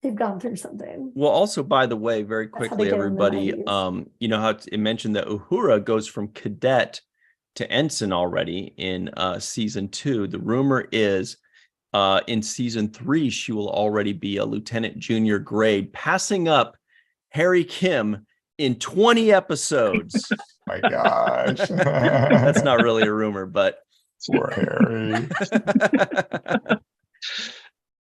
they've gone through something. Well, also, by the way, very quickly, everybody, you know how it mentioned that Uhura goes from cadet to ensign already in season 2. The rumor is in season 3, she will already be a lieutenant junior grade, passing up Harry Kim in 20 episodes. My gosh. That's not really a rumor, but poor Harry.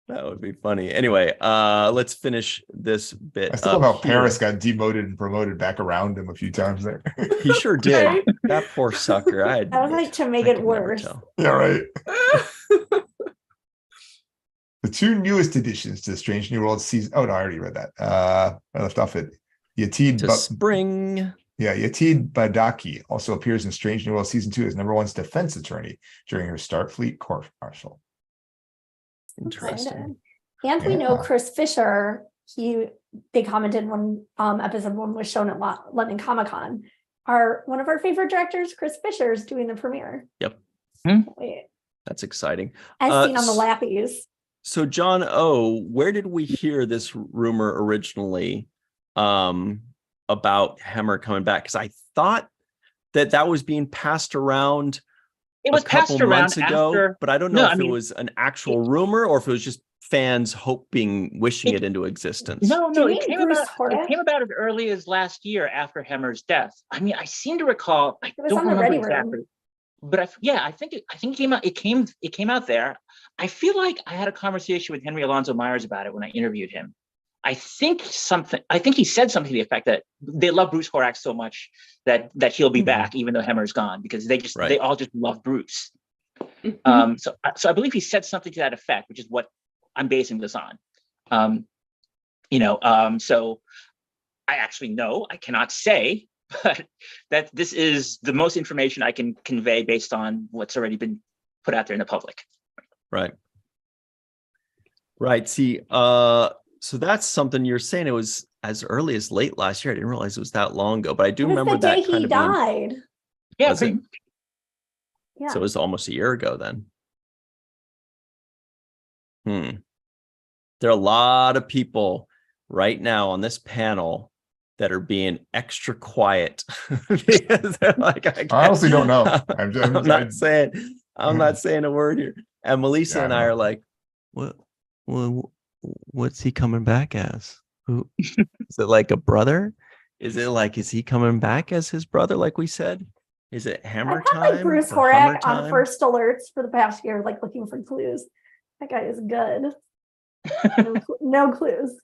That would be funny. Anyway, let's finish this bit. I still love how Paris got demoted and promoted back around him a few times there. He sure did. That poor sucker. I was like to make it worse. Yeah, right. The 2 newest additions to Strange New World season. Oh no, I already read that. I left off at Yatid Spring. Yeah, Yatid Badaki also appears in Strange New World season 2 as number 1's defense attorney during her Starfleet court-martial. Interesting. And we know Chris Fisher, they commented when episode 1 was shown at London Comic-Con. One of our favorite directors, Chris Fisher, is doing the premiere. Yep. That's exciting. As seen on the Lappies. So John O, where did we hear this rumor originally about Hemmer coming back? Because I thought that was being passed around it was a couple passed around months ago, after, but I don't know if it was an actual rumor or if it was just fans wishing it into existence. No, it came about as early as last year after Hemmer's death. I mean, I seem to recall. I don't remember exactly, but I think it came out. It came out there. I feel like I had a conversation with Henry Alonzo Myers about it when I interviewed him. I think he said something to the effect that they love Bruce Horak so much that he'll be back even though Hemmer's gone, because they all just love Bruce. So I believe he said something to that effect, which is what I'm basing this on. So I actually know I cannot say, but that this is the most information I can convey based on what's already been put out there in the public. Right. See, so that's something you're saying. It was as early as late last year. I didn't realize it was that long ago, but I do remember that day he died. Yeah. So it was almost a year ago then. There are a lot of people right now on this panel that are being extra quiet because they're like, I honestly don't know. I'm not saying a word here. And Melissa and I are like, what's he coming back as? Who is it? Like a brother? Is he coming back as his brother? Like we said, is it Hammer time? Like Bruce Horak on first alerts for the past year, like looking for clues. That guy is good. No clues.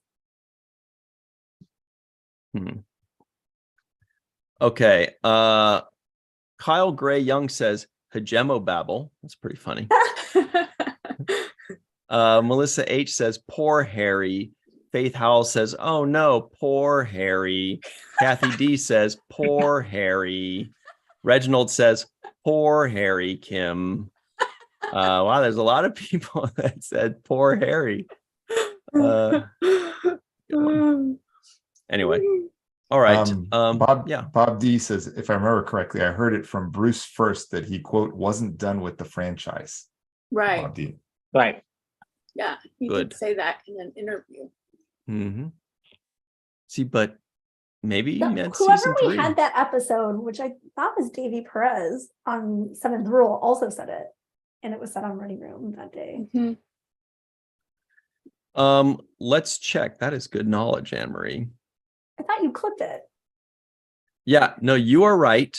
Okay. Kyle Gray Young says Hagemo Babble. That's pretty funny. Melissa H says poor Harry. Faith Howell says, oh no, poor Harry. Kathy D says poor Harry. Reginald says poor Harry Kim. Wow, there's a lot of people that said poor Harry. Anyway, all right. Bob D says, if I remember correctly, I heard it from Bruce first that he, quote, wasn't done with the franchise. Right. Bob D. Right. Yeah, he did say that in an interview. See, but maybe he meant Whoever season we 3. had that episode, which I thought was Davy Perez on Seventh Rule, also said it. And it was said on Running Room that day. Mhm. Let's check. That is good knowledge, Anne-Marie. I thought you clipped it. Yeah, no, you are right.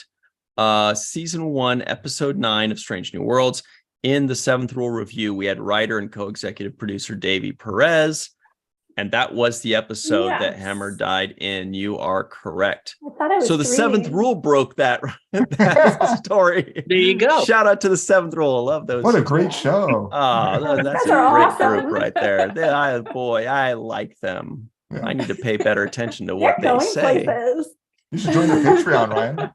Season 1, episode 9 of Strange New Worlds. In the Seventh Rule review, we had writer and co-executive producer Davy Perez, and that was the episode that Yes. Hammer died in. You are correct. I thought I was So the Seventh dreaming. Rule broke that, that story. There you go. Shout out to the Seventh Rule. I love those. What a great show. Oh, Those that's a guys are great awesome. group right there. I like them. Yeah. I need to pay better attention to They're what they going say. places. You should join the Patreon, Ryan.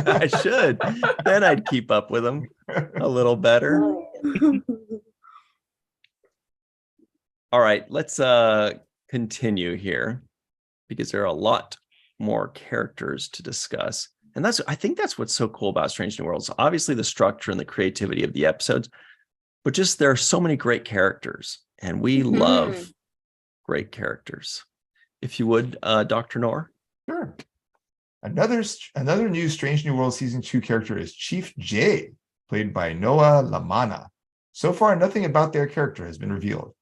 I should. Then I'd keep up with them a little better. All right, let's continue here because there are a lot more characters to discuss. And I think that's what's so cool about Strange New Worlds. Obviously the structure and the creativity of the episodes, but just there are so many great characters, and we love great characters. If you would, Dr. Noor. Sure. Another new Strange New World Season 2 character is Chief J, played by Noah Lamana. So far, nothing about their character has been revealed.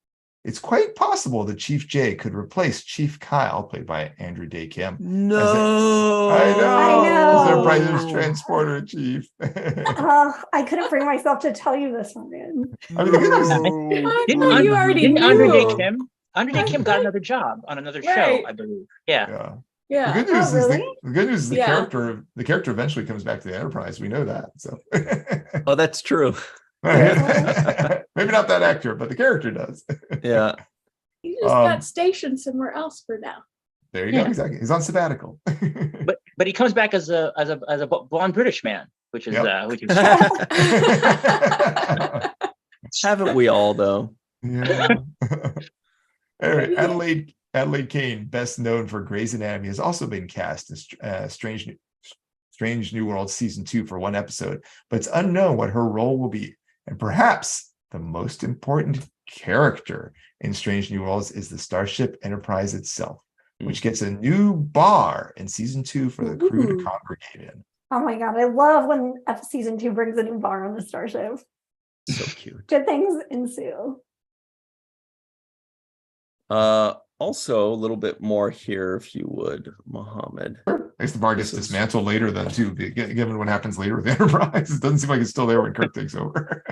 It's quite possible that Chief J could replace Chief Kyle, played by Andrew Day Kim. No. I know. I As their know. brother's transporter chief. I couldn't bring myself to tell you this one, man. I mean, the good news is I Didn't thought you already Didn't Andre Day knew. Kim? Andre Day Kim got another job on another Right. show, I believe. Yeah. yeah. Yeah. The good news is really? the good news is the Yeah. character eventually comes back to the Enterprise. We know that. So Oh, that's true. maybe not that actor, but the character does. Yeah. You just got stationed somewhere else for now. There you go. Yeah. Exactly. He's on sabbatical. But he comes back as a blonde British man, which is Yep. which is Haven't we all, though? Yeah. Anyway, Adelaide Kane, best known for Grey's Anatomy, has also been cast as Strange New World Season 2 for one episode, but it's unknown what her role will be. And perhaps the most important character in Strange New Worlds is the Starship Enterprise itself, which gets a new bar in Season 2 for the crew to Ooh. congregate in. Oh my god, I love when Season 2 brings a new bar on the starship. So cute. Good things ensue. Also, a little bit more here, if you would, Mohammed. I guess the bar gets This is- dismantled later then too, given what happens later with the Enterprise. It doesn't seem like it's still there when Kirk takes over.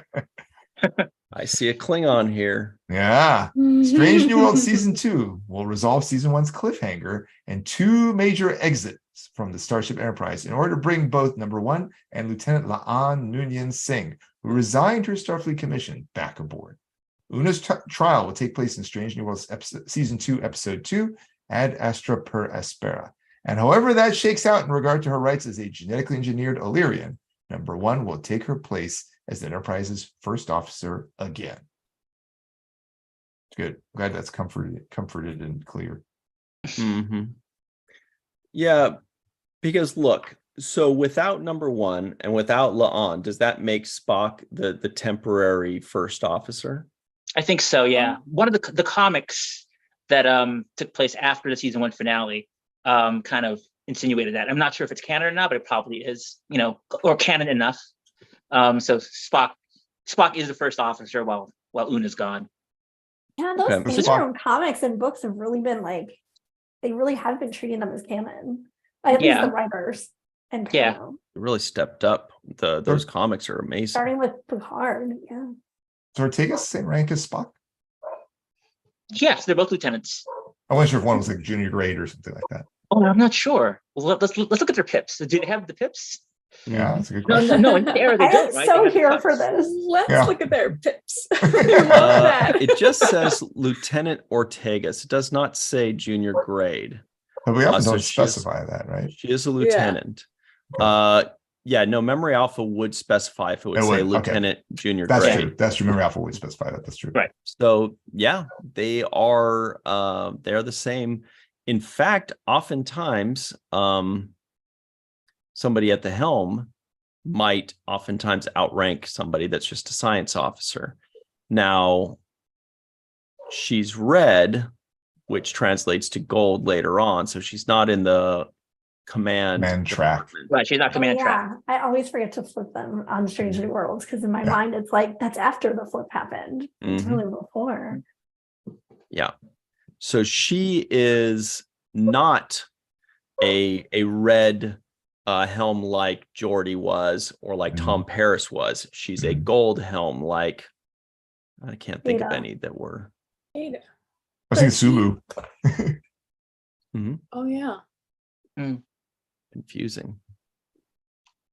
I see a Klingon here. Yeah. Strange New World Season 2 will resolve Season 1's cliffhanger and 2 major exits from the Starship Enterprise in order to bring both Number 1 and Lieutenant Laan Noonien Singh, who resigned her Starfleet commission, back aboard. Una's trial will take place in Strange New World Season 2, Episode 2, Ad Astra per Aspera. And however that shakes out in regard to her rights as a genetically engineered Illyrian, Number 1 will take her place as the Enterprise's first officer again. Good. Glad that's comforted and clear. Mm-hmm. Yeah, because look, so without Number 1 and without Laan, does that make Spock the temporary first officer? I think so, yeah. One of the comics that took place after the Season 1 finale kind of insinuated that. I'm not sure if it's canon or not, but it probably is, or canon enough. So Spock is the first officer while Una's gone. Yeah, those Okay. Season Room comics and books have really been they really have been treating them as canon. At least the writers. And Yeah. It really stepped up. Those comics are amazing. Starting with Picard, yeah. Is Ortega same rank as Spock? Yes, they're both lieutenants. I wasn't sure if one was like junior grade or something like that. Oh, I'm not sure. Well, let's look at their pips. Do they have the pips? Yeah, that's a good No, question. no, in the era they I am don't, right? so They have here the for cups. this. Let's Yeah. look at their pips. I love that. It just says Lieutenant Ortegas. It does not say junior grade. But we often so don't she is- specify that, right? She is a lieutenant. Yeah, no, Memory Alpha would specify if it would It say would, okay. Lieutenant junior That's grade. true. That's true. Memory Alpha would specify that. That's true. Right. So yeah, they're the same. In fact, oftentimes, somebody at the helm might oftentimes outrank somebody that's just a science officer. Now, she's red, which translates to gold later on. So she's not in the command track. department. Right, she's not command track. I always forget to flip them on Strange New Worlds because in my mind it's like that's after the flip happened. It's really before. Yeah. So she is not a red helm like Geordi was, or like Tom Paris was. She's a gold helm like, I can't think of any that were. Ada. I was thinking Sulu. Oh yeah. Confusing.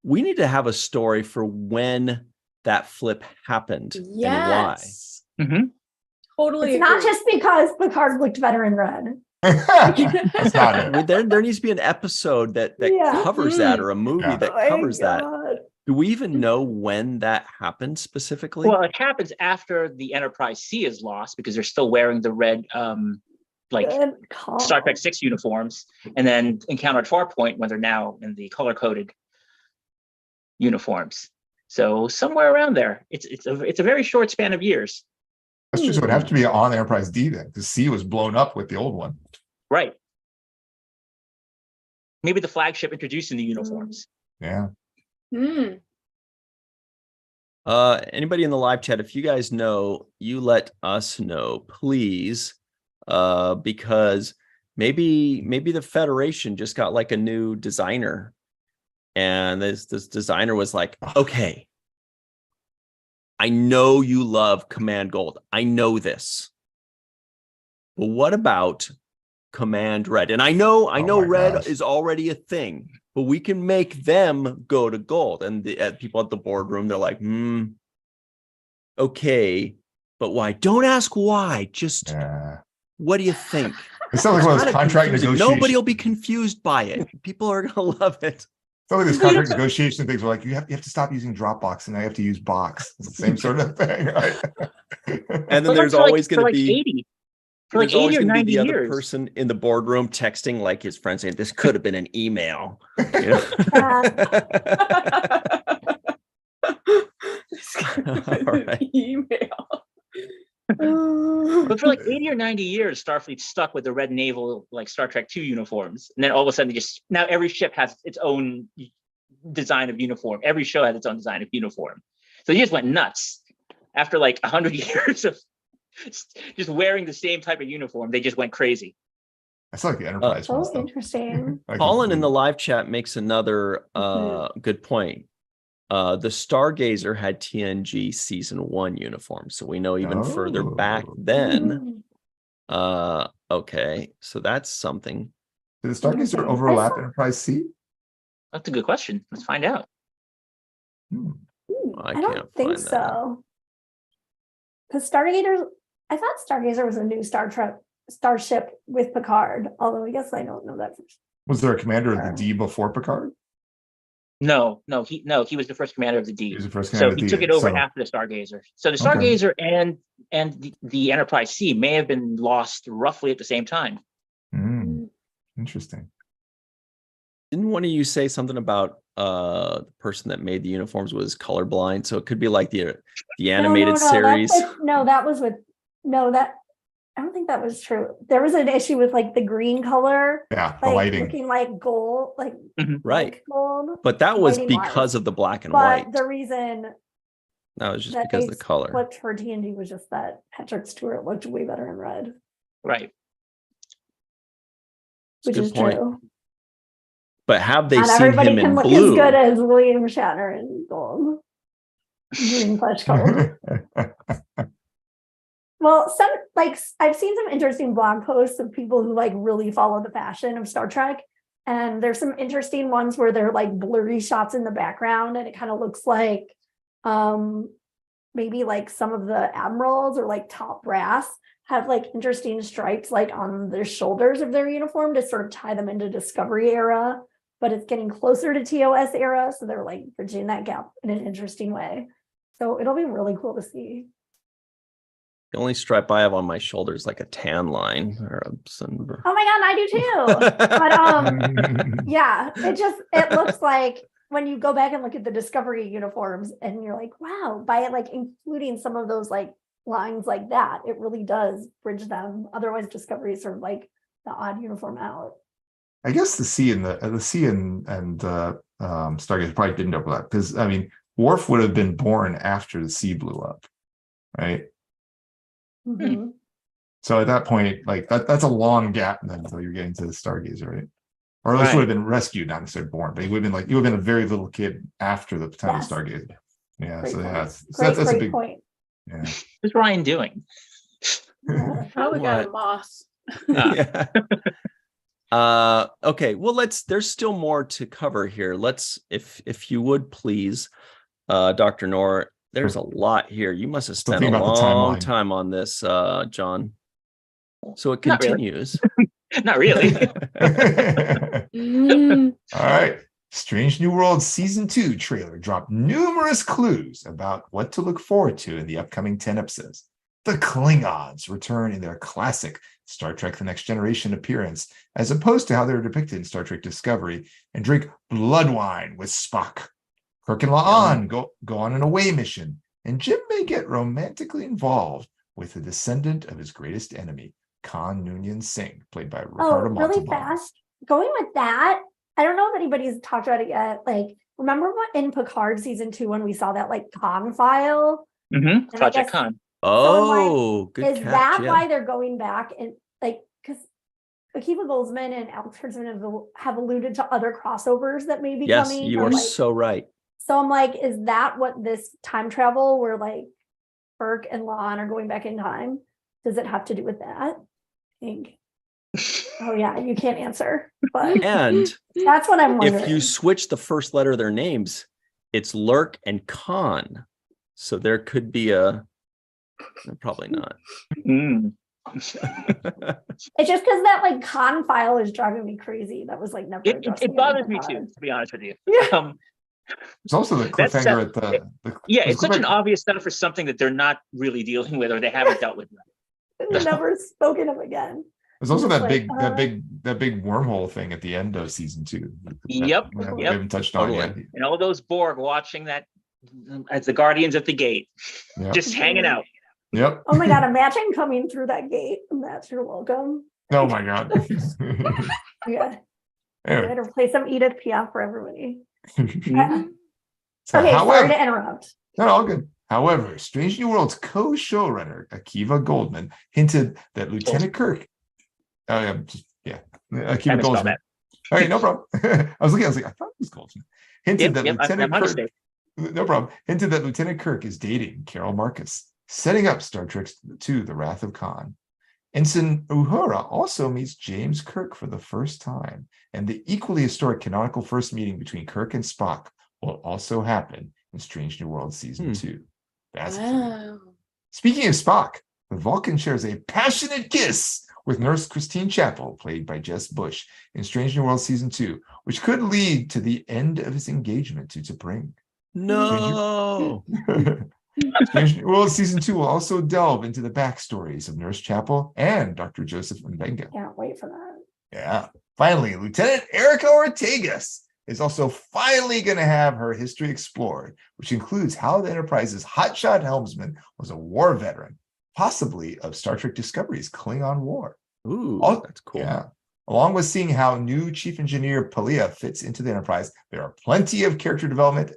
We need to have a story for when that flip happened Yes. and why. Totally. It's not just because Picard looked better in red. That's not it. There needs to be an episode that covers that, or a movie that covers that. Do we even know when that happened specifically? Well, it happens after the Enterprise C is lost because they're still wearing the red Star Trek 6 uniforms, and then Encounter at Farpoint when they're now in the color-coded uniforms. So somewhere around there. It's a very short span of years. That's true. So it would have to be on Enterprise D then, because C was blown up with the old one. Right. Maybe the flagship introducing the uniforms. Yeah. Anybody in the live chat, if you guys know, you let us know, please. Because maybe the Federation just got like a new designer, and this designer was like, okay, I know you love Command Gold. I know this. But what about Command Red? And I know Red is already a thing, but we can make them go to gold. And the people at the boardroom, they're like, okay, but why? Don't ask why. Just what do you think? It sounds like one of those contract negotiations. Nobody will be confused by it. People are going to love it. Some of these contract negotiation things are like, you have to stop using Dropbox and I have to use Box. It's the same sort of thing, right? And then there's always going to be 80. For like 80 or 90 years. The other person in the boardroom texting like his friend saying, this could have been an email. Email. But for like 80 or 90 years, Starfleet stuck with the red naval, like Star Trek 2 uniforms. And then all of a sudden, now every ship has its own design of uniform. Every show has its own design of uniform. So they just went nuts. After like 100 years of just wearing the same type of uniform, they just went crazy. That's like the Enterprise one stuff. Interesting. Colin in the live chat makes another good point. The Stargazer had TNG season 1 uniform, so we know even further back then. Okay, so that's something. Did the Stargazer overlap Enterprise C? That's a good question. Let's find out. I don't think so. Because Stargazer, I thought Stargazer was a new starship with Picard, although I guess I don't know that. Was there a commander of the D before Picard? No, he was the first commander of the D. He was the first so he took it over after the Stargazer. So the Stargazer and the Enterprise C may have been lost roughly at the same time. Interesting. Didn't one of you say something about the person that made the uniforms was colorblind? So it could be like the animated series. I don't think that was true. There was an issue with like the green color. Yeah, the lighting. Looking like gold, like right. Gold, but that was because of the black and white. The reason that was just because of the color. Flipped for TNG was just that Patrick Stewart looked way better in red. Right. Which is true. But have they Not seen everybody him can in look blue? as good as William Shatner in gold. Green flesh color. Well, I've seen some interesting blog posts of people who like really follow the fashion of Star Trek. And there's some interesting ones where they're like blurry shots in the background and it kind of looks like maybe like some of the admirals or like top brass have like interesting stripes like on their shoulders of their uniform to sort of tie them into Discovery era, but it's getting closer to TOS era. So they're like bridging that gap in an interesting way. So it'll be really cool to see. The only stripe I have on my shoulder is like a tan line or a sunburn. Oh my God, I do too. But yeah, it looks like when you go back and look at the Discovery uniforms and you're like, wow, by like including some of those like lines like that, it really does bridge them. Otherwise, Discovery is sort of like the odd uniform out. I guess the sea and Stargate probably didn't overlap because I mean Worf would have been born after the sea blew up, right? Mm-hmm. So at that point, like that's a long gap then until you're getting to the Stargazer, right? Or else would have been rescued, not necessarily born, but he would have been like you would have been a very little kid after the time of Stargazer. Yeah, Great so point. yeah, that's a big point. Yeah. What's Ryan doing? Probably got a moss. Yeah. Okay, well, there's still more to cover here. Let's, if you would please, Dr. Noor, there's a lot here. You must have spent a long time on this, John. So it continues. Not really. All right. Strange New Worlds Season 2 trailer dropped numerous clues about what to look forward to in the upcoming 10 episodes. The Klingons return in their classic Star Trek The Next Generation appearance, as opposed to how they were depicted in Star Trek Discovery, and drink blood wine with Spock. Kirk and La'an go on an away mission, and Jim may get romantically involved with the descendant of his greatest enemy, Khan Noonien Singh, played by Ricardo Montalban. Really fast. Going with that, I don't know if anybody's talked about it yet. Like, remember what in Picard Season 2 when we saw that like Khan file? Mm-hmm. Project Khan. Oh, good catch. Is that why they're going back and like because Akiva Goldsman and Alex Kurtzman have alluded to other crossovers that may be coming? Yes, you are so right. So I'm like, is that what this time travel where like Kirk and La'an are going back in time? Does it have to do with that? I think. Oh yeah, you can't answer. But and that's what I'm wondering. If you switch the first letter of their names, it's Lurk and Khan. So there could be probably not. It's just because that like Khan file is driving me crazy. That was like never. It bothers me too, to be honest with you. Yeah. It's also the cliffhanger at the it's such an obvious setup for something that they're not really dealing with or they haven't dealt with yet. Never spoken of again. There's also that big wormhole thing at the end of Season 2. Yep. We haven't touched on yet. And all those Borg watching that as the guardians at the gate, just hanging out. Yep. Oh my God, imagine coming through that gate. That's your welcome. Oh my God. Yeah. Anyway. Better play some Edith Piaf for everybody. So, okay, sorry to interrupt. No, all good. However, Strange New World's co-showrunner, Akiva Goldman, hinted that Lieutenant Kirk. Akiva Goldman. All right, no problem. I was like, I thought it was Goldman. Hinted that Lieutenant Kirk. No problem. Hinted that Lieutenant Kirk is dating Carol Marcus, setting up Star Trek II: The Wrath of Khan. Ensign Uhura also meets James Kirk for the first time, and the equally historic canonical first meeting between Kirk and Spock will also happen in Strange New World Season 2. That's exciting. Speaking of Spock, the Vulcan shares a passionate kiss with Nurse Christine Chappell, played by Jess Bush, in Strange New World Season 2, which could lead to the end of his engagement to T'Pring. No! Strange New World Season 2 will also delve into the backstories of Nurse Chappell and Dr. Joseph Mbenga. Can't wait for that. Yeah. Finally, Lieutenant Erica Ortegas is also finally going to have her history explored, which includes how the Enterprise's hotshot helmsman was a war veteran, possibly of Star Trek Discovery's Klingon War. Ooh, that's cool. Yeah. Along with seeing how new Chief Engineer Palia fits into the Enterprise, there is plenty of character development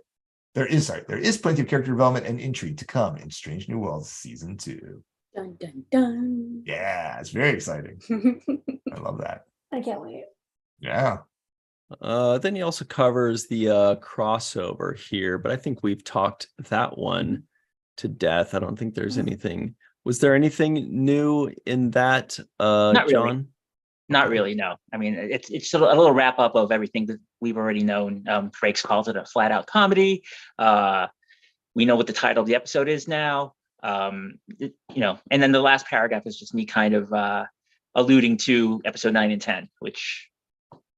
and intrigue to come in Strange New Worlds Season 2. Dun, dun, dun. Yeah, it's very exciting. I love that. I can't wait. Yeah. Then he also covers the crossover here, but I think we've talked that one to death. I don't think there's anything. Was there anything new in that, Not John? really. Not really, no. I mean, it's a little wrap up of everything that we've already known. Frakes calls it a flat out comedy. We know what the title of the episode is now. And then the last paragraph is just me kind of alluding to episode 9 and 10, which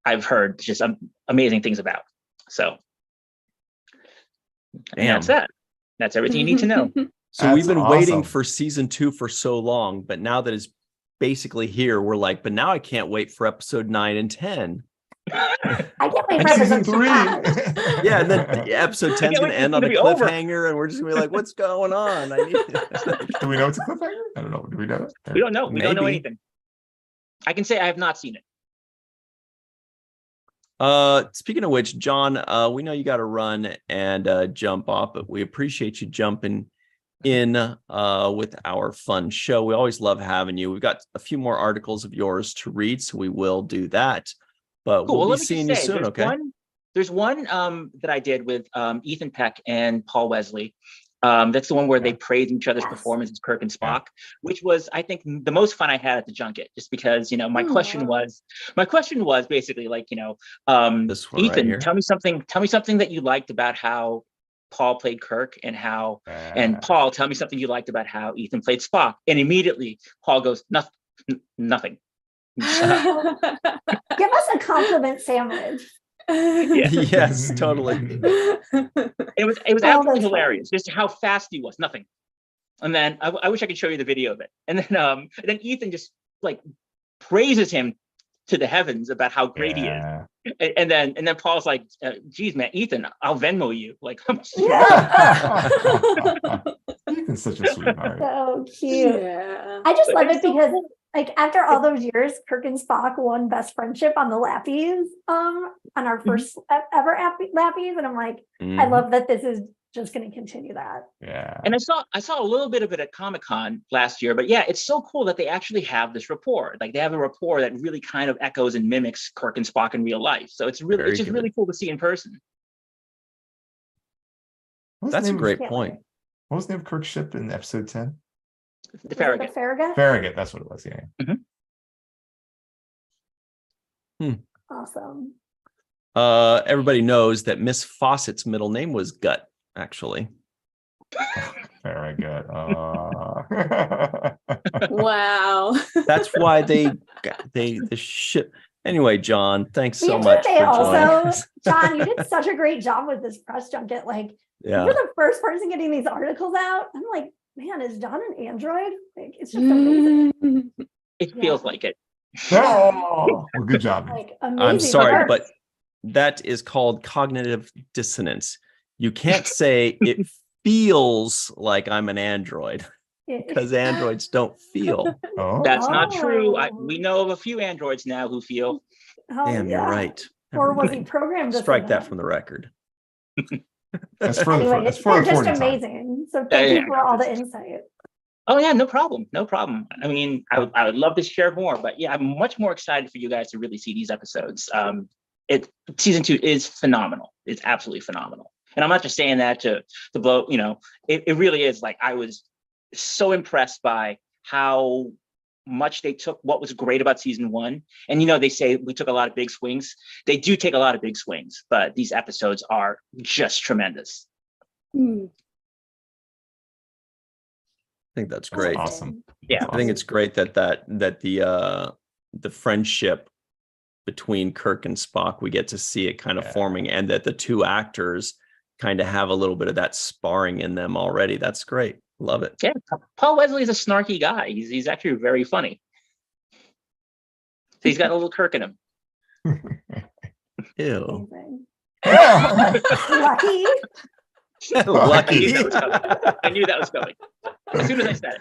I've heard just amazing things about. So and that's that. That's everything you need to know. So we've been waiting for Season 2 for so long, but now that it's basically here, we're like, but now I can't wait for episode 9 and 10. I can't wait And for season episode 3. 5. Yeah, and then episode 10's can't gonna wait end for on it a to be over. cliffhanger, and we're just gonna be like, "What's going on?" I need. Do we know it's a cliffhanger? I don't know. Do we know it? We don't know. We don't know Maybe. anything. I can say I have not seen it. Speaking of which, John, we know you got to run and jump off, but we appreciate you jumping in with our fun show. We always love having you. We've got a few more articles of yours to read, so we will do that. But Cool. we'll Well, be let me seeing just you say, soon. Okay. There's one that I did with Ethan Peck and Paul Wesley. That's the one where they praised each other's Yes. performance as Kirk and Spock, which was, I think, the most fun I had at the junket. Just because, my question was basically like, This one right Ethan, here. tell me something that you liked about how Paul played Kirk, and Paul, tell me something you liked about how Ethan played Spock. And immediately Paul goes, nothing. Give us a compliment sandwich. Yeah. Yes, totally. It was Oh, absolutely that's hilarious, just how fast he was. Nothing. And then I wish I could show you the video of it. And then Ethan just like praises him to the heavens about how great he is. And then Paul's like, geez, man, Ethan, I'll Venmo you. Like, how much? Ethan's such a sweetheart. So cute. Yeah. I just Like, love it because like after all those years, Kirk and Spock won Best Friendship on the Lappies, on our first ever Lappies, and I'm like, I love that this is just going to continue that. Yeah. And I saw a little bit of it at Comic-Con last year, but yeah, it's so cool that they actually have this rapport. Like they have a rapport that really kind of echoes and mimics Kirk and Spock in real life. So it's just really cool to see in person. That's a great point. What was the name of Kirk's ship in episode 10? The Farragut. Farragut, that's what it was, yeah. Awesome. Everybody knows that Miss Fawcett's middle name was Gut, actually. Farragut. Wow. That's why the ship. Anyway, John, thanks so Didn't much they for joining also, us. John, you did such a great job with this press junket. Like Yeah. you're the first person getting these articles out. I'm like, man, is John an android? Like it's just amazing. It feels like it. Oh, well, good job. Like amazing. I'm sorry, work. but that is called cognitive dissonance. You can't say it feels like I'm an android because androids don't feel. Oh, That's not true. We know of a few androids now who feel. Oh, Damn, you're yeah. right. Or was he programmed to Strike say that from the record. that's for Anyway, that's for they're the just 40 time. amazing. So thank you for all the insight. Oh yeah, no problem. I mean, I would love to share more, but yeah, I'm much more excited for you guys to really see these episodes. Season 2 is phenomenal. It's absolutely phenomenal. And I'm not just saying that to blow, it really is. Like I was so impressed by how much they took what was great about season 1. And they say we took a lot of big swings. They do take a lot of big swings, but these episodes are just tremendous. I think that's great. Awesome. Yeah. I think it's great that the friendship between Kirk and Spock, we get to see it kind of forming, and that the two actors kind of have a little bit of that sparring in them already. That's great. Love it. Yeah. Paul Wesley is a snarky guy. He's actually very funny. So he's got a little Kirk in him. Ew. Amazing. Yeah. Lucky. Lucky. I knew that was coming. As soon as I said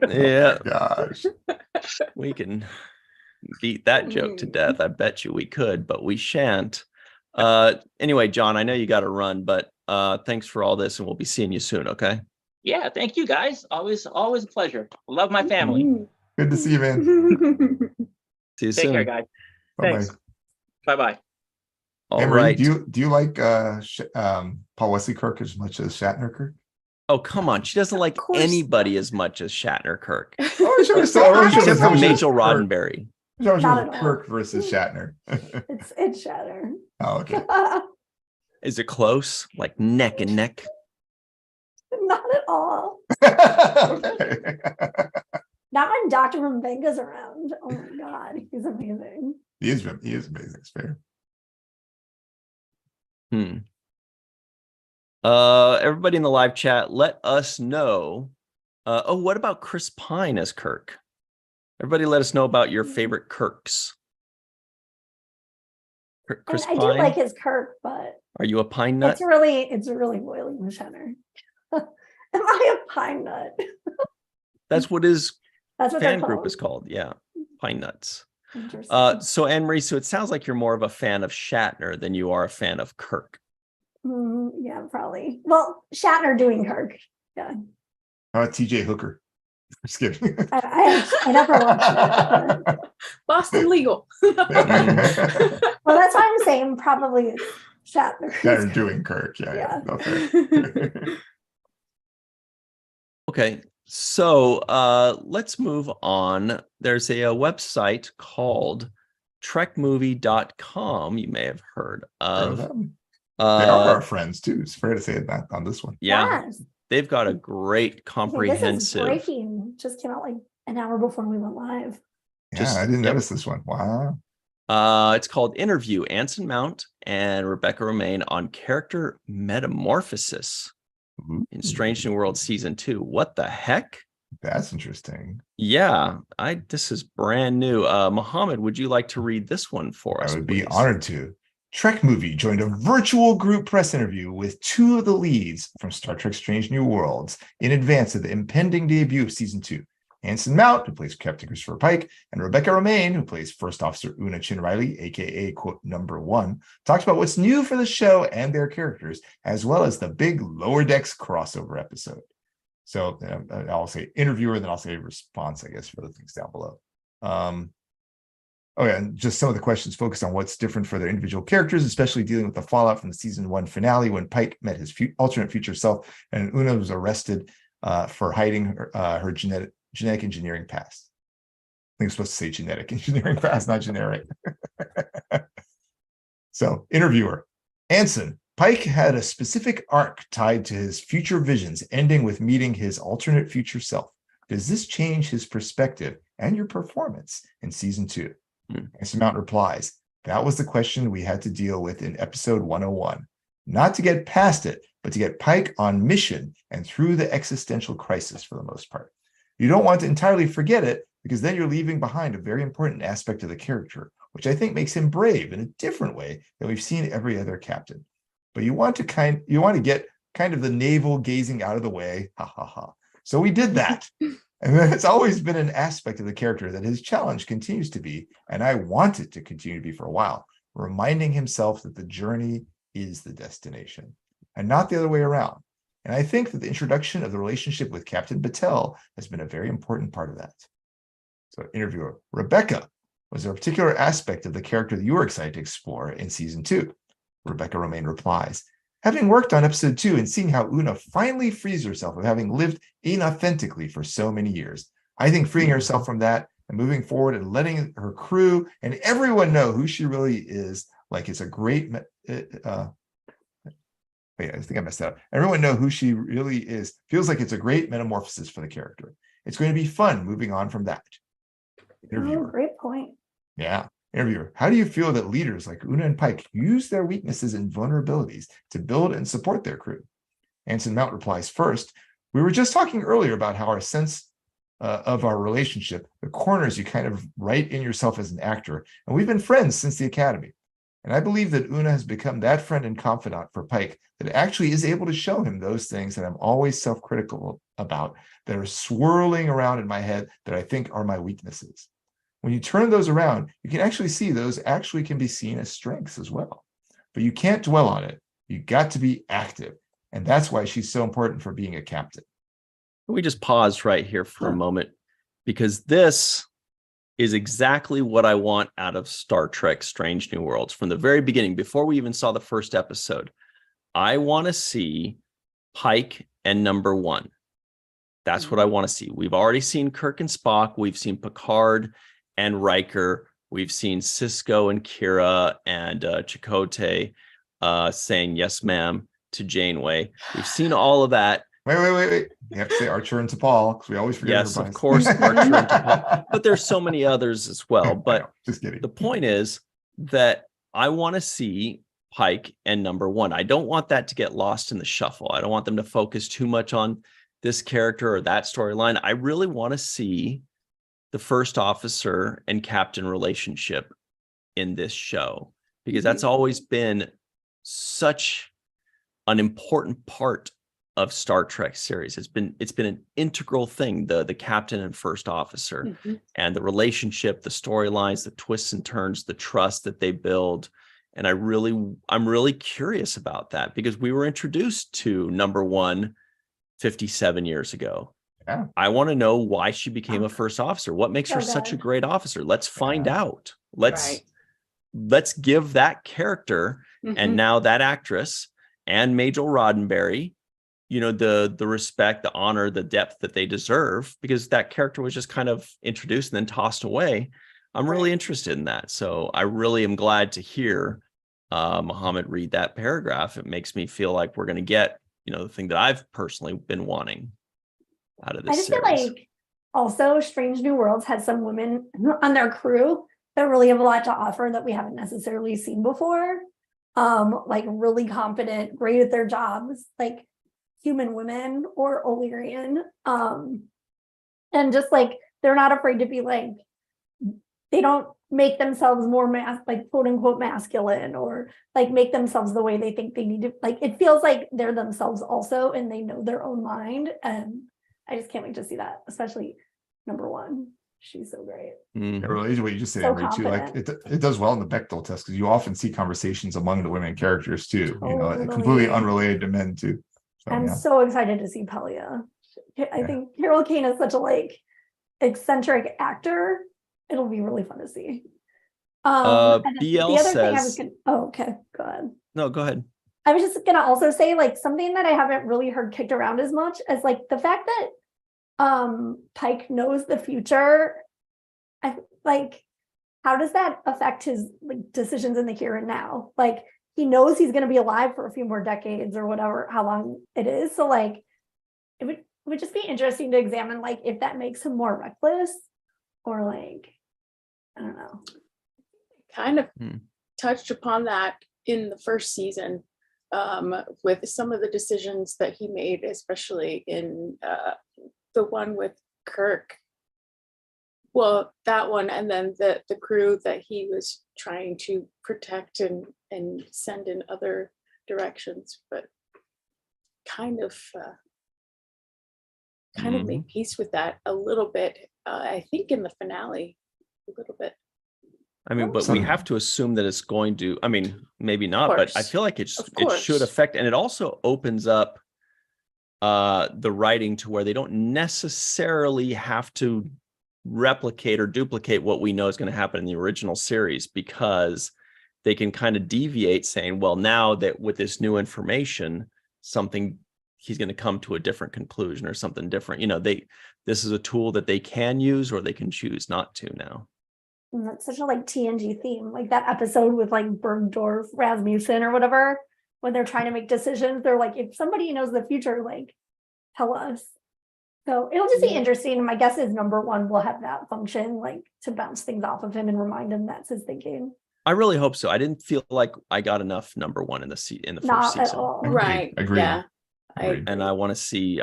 it. Yeah, Gosh. we can beat that joke to death. I bet you we could, but we shan't. Anyway, John, I know you got to run, but thanks for all this, and we'll be seeing you soon. Okay. Yeah, thank you guys. Always a pleasure. Love my family. Good to see you, man. See you Take soon. care, guys. Bye-bye. Thanks. Bye-bye. All Emery, right. do you like Paul Wesley Kirk as much as Shatner Kirk? Oh, come on. She doesn't like course anybody as much as Shatner Kirk. Oh, sure. Except for Rachel Roddenberry. Not Not at all. Kirk versus Shatner. It's Shatter. Oh, okay. Is it close? Like neck and neck? Not at all. Okay. Not when Dr. Mbenga's around. Oh my God, he's amazing. He is amazing. It's fair. Everybody in the live chat, let us know. What about Chris Pine as Kirk? Everybody let us know about your favorite Kirks. Chris I do Pine? like his Kirk, but Are you a pine nut? it's really boiling the Shatner. Am I a pine nut? That's what his That's what they're fan group called. is called. Yeah, pine nuts. Interesting. So Anne Marie, so it sounds like you're more of a fan of Shatner than you are a fan of Kirk. Yeah, probably. Well, Shatner doing Kirk. Yeah. How about TJ Hooker? Just kidding. I never watched it. Boston Legal. Well, that's why I'm saying probably it's Shatner. They're doing Kirk. Yeah. No, fair. Okay, so let's move on. There's a website called trekmovie.com you may have heard of. They are our friends too. It's fair to say that on this one. Yeah, Yes. they've got a great comprehensive. This is breaking. Just came out like an hour before we went live. Yeah, I didn't notice this one. Wow. It's called Interview Anson Mount and Rebecca Romaine on character metamorphosis in Strange New World season 2. What the heck? That's interesting. Yeah, this is brand new. Mohammed, would you like to read this one for us? I would be please? honored to. Trek Movie joined a virtual group press interview with two of the leads from Star Trek Strange New Worlds in advance of the impending debut of season 2. Anson Mount, who plays Captain Christopher Pike, and Rebecca Romaine, who plays First Officer Una Chin Riley, aka quote number 1, talks about what's new for the show and their characters, as well as the big Lower Decks crossover episode. So I'll say interviewer, then I'll say response, I guess, for the things down below. And just some of the questions focused on what's different for their individual characters, especially dealing with the fallout from the season 1 finale when Pike met his alternate future self and Una was arrested for hiding her genetic engineering past. I think I'm supposed to say genetic engineering past, not generic. So, interviewer. Anson, Pike had a specific arc tied to his future visions, ending with meeting his alternate future self. Does this change his perspective and your performance in season 2? Anson Mount replies, that was the question we had to deal with in episode 101. Not to get past it, but to get Pike on mission and through the existential crisis for the most part. You don't want to entirely forget it because then you're leaving behind a very important aspect of the character, which I think makes him brave in a different way than we've seen every other captain. But you want to get kind of the navel gazing out of the way, ha ha ha. So we did that. And it's always been an aspect of the character that his challenge continues to be, and I want it to continue to be for a while, reminding himself that the journey is the destination and not the other way around. And I think that the introduction of the relationship with Captain Batel has been a very important part of that. So, interviewer, Rebecca, was there a particular aspect of the character that you were excited to explore in season 2? Rebecca Romaine replies, having worked on episode 2 and seeing how Una finally frees herself of having lived inauthentically for so many years, I think freeing herself from that and moving forward and letting her crew and everyone know who she really is, like it's a great I think I messed that up. Everyone know who she really is. Feels like it's a great metamorphosis for the character. It's going to be fun moving on from that. Interviewer. Oh, great point. Yeah. Interviewer. How do you feel that leaders like Una and Pike use their weaknesses and vulnerabilities to build and support their crew? Anson Mount replies, first, we were just talking earlier about how our sense of our relationship, the corners you kind of write in yourself as an actor, and we've been friends since the academy. And I believe that Una has become that friend and confidant for Pike that actually is able to show him those things that I'm always self-critical about, that are swirling around in my head that I think are my weaknesses. When you turn those around, you can actually see those actually can be seen as strengths as well. But you can't dwell on it. You got to be active. And that's why she's so important for being a captain. We just pause right here for a moment, because this is exactly what I want out of Star Trek Strange New Worlds. From the very beginning, before we even saw the first episode, I want to see Pike and number 1. That's what I want to see. We've already seen Kirk and Spock. We've seen Picard and Riker. We've seen Sisko and Kira and Chakotay saying yes, ma'am to Janeway. We've seen all of that. Wait. You have to say Archer and T'Pol because we always forget. Yes, of course, Archer and T'Pol. But there's so many others as well. But just kidding. The point is that I want to see Pike and number 1. I don't want that to get lost in the shuffle. I don't want them to focus too much on this character or that storyline. I really want to see the first officer and captain relationship in this show. because that's always been such an important part of Star Trek series. It's been an integral thing, the captain and first officer, and the relationship, the storylines, the twists and turns, the trust that they build. And I'm really curious about that, because we were introduced to number one 57 years ago. Yeah. I want to know why she became a first officer. What makes her such a great officer? Let's find out. Let's give that character and now that actress and Majel Roddenberry, the respect, the honor, the depth that they deserve, because that character was just kind of introduced and then tossed away. I'm really interested in that. So I really am glad to hear Muhammad read that paragraph. It makes me feel like we're going to get, the thing that I've personally been wanting out of this I just series. feel like also Strange New Worlds had some women on their crew that really have a lot to offer that we haven't necessarily seen before. Like really competent, great at their jobs, like human women or Illyrian. And just like, they're not afraid to be like, they don't make themselves more like quote unquote masculine, or like make themselves the way they think they need to. Like, it feels like they're themselves also, and they know their own mind. And I just can't wait to see that, especially number one. She's so great. It really is what you just said, So Henry, too. Like it does well in the Bechdel test, because you often see conversations among the women characters too, completely unrelated to men too. So, I'm so excited to see Pelia. I think Carol Kane is such a like eccentric actor. It'll be really fun to see. BL says, okay, go ahead. No, go ahead. I was just gonna also say like something that I haven't really heard kicked around as much as like the fact that Pike knows the future. How does that affect his like decisions in the here and now? Like, he knows he's going to be alive for a few more decades or whatever, how long it is. So like, it would just be interesting to examine like if that makes him more reckless, or like, I don't know. Kind of touched upon that in the first season, with some of the decisions that he made, especially in the one with Kirk. Well, that one, and then the crew that he was trying to protect and send in other directions, but kind of made peace with that a little bit. I think in the finale, a little bit. I mean, but we have to assume that it's going to. I mean, maybe not, but I feel like it should affect, and it also opens up the writing to where they don't necessarily have to replicate or duplicate what we know is going to happen in the original series, because they can kind of deviate, saying, well, now that with this new information, he's going to come to a different conclusion or something different. This is a tool that they can use, or they can choose not to now. And that's such a like TNG theme, like that episode with like Bergdorf Rasmussen or whatever, when they're trying to make decisions, they're like, if somebody knows the future, like, tell us. So it'll just be interesting. My guess is number one will have that function, like to bounce things off of him and remind him that's his thinking. I really hope so. I didn't feel like I got enough number one in the first season. At all. Right. Agreed. Yeah. And I want to see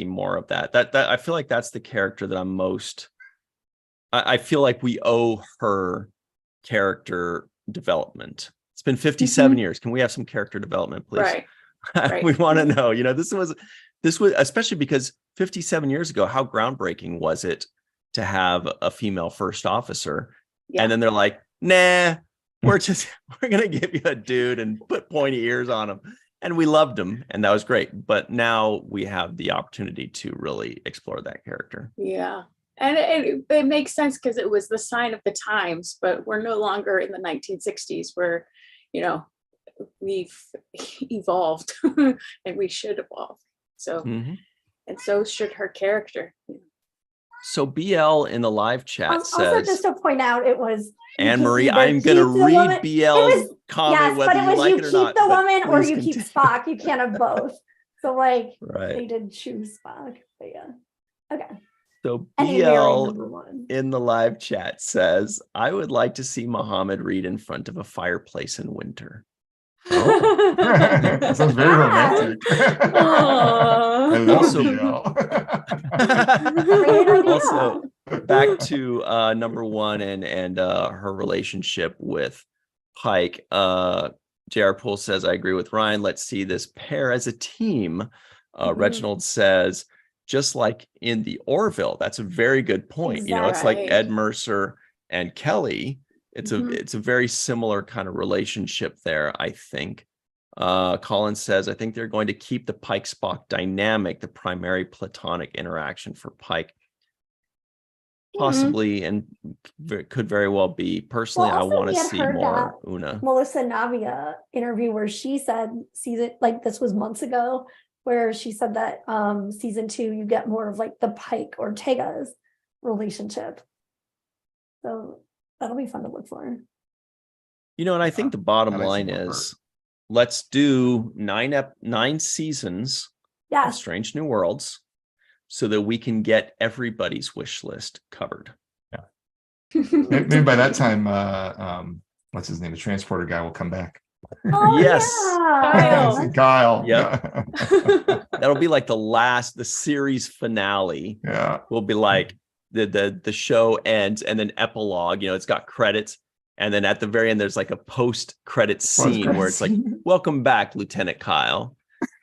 more of that. That I feel like that's the character that I'm most. I feel like we owe her character development. It's been 57 years. Can we have some character development, please? Right. We want to know. This was especially because 57 years ago, how groundbreaking was it to have a female first officer? Yeah. And then they're like, nah, we're gonna give you a dude and put pointy ears on him. And we loved him, and that was great. But now we have the opportunity to really explore that character. Yeah. And it makes sense, because it was the sign of the times, but we're no longer in the 1960s where, we've evolved and we should evolve. So, and so should her character. So BL in the live chat says, also just to point out, it was Anne-Marie, I'm going to read BL's comment, whether you like it or not. You keep the woman or you keep Spock. You can't have both. So like, right. They did choose Spock, but yeah. Okay. So BL in the live chat says, I would like to see Muhammad read in front of a fireplace in winter. Oh. That sounds very romantic. I love also, back to number one and her relationship with Pike. J.R. Poole says, I agree with Ryan. Let's see this pair as a team. Reginald says, just like in the Orville. That's a very good point. You know, it's like Exactly. Ed Mercer and Kelly. It's a very similar kind of relationship there, I think. Colin says, I think they're going to keep the Pike Spock dynamic, the primary platonic interaction for Pike. Possibly, and could very well be. Personally, Well, I also, want we to had see heard more that Una. Melissa Navia interview where she said season, like this was months ago, where she said that season 2 you get more of like the Pike Ortega's relationship. So that'll be fun to look for. You know, and I think the bottom I like line some of her. is, let's do 9 seasons of Yes. Strange New Worlds, so that we can get everybody's wish list covered. Maybe by that time, what's his name? The transporter guy will come back. Oh, Yes. yeah. Kyle. Yep. That'll be like the series finale. Yeah. Will be like the show ends and then epilogue. You know, it's got credits, and then at the very end there's like a post-credit scene where it's like, "Welcome back, Lieutenant Kyle,"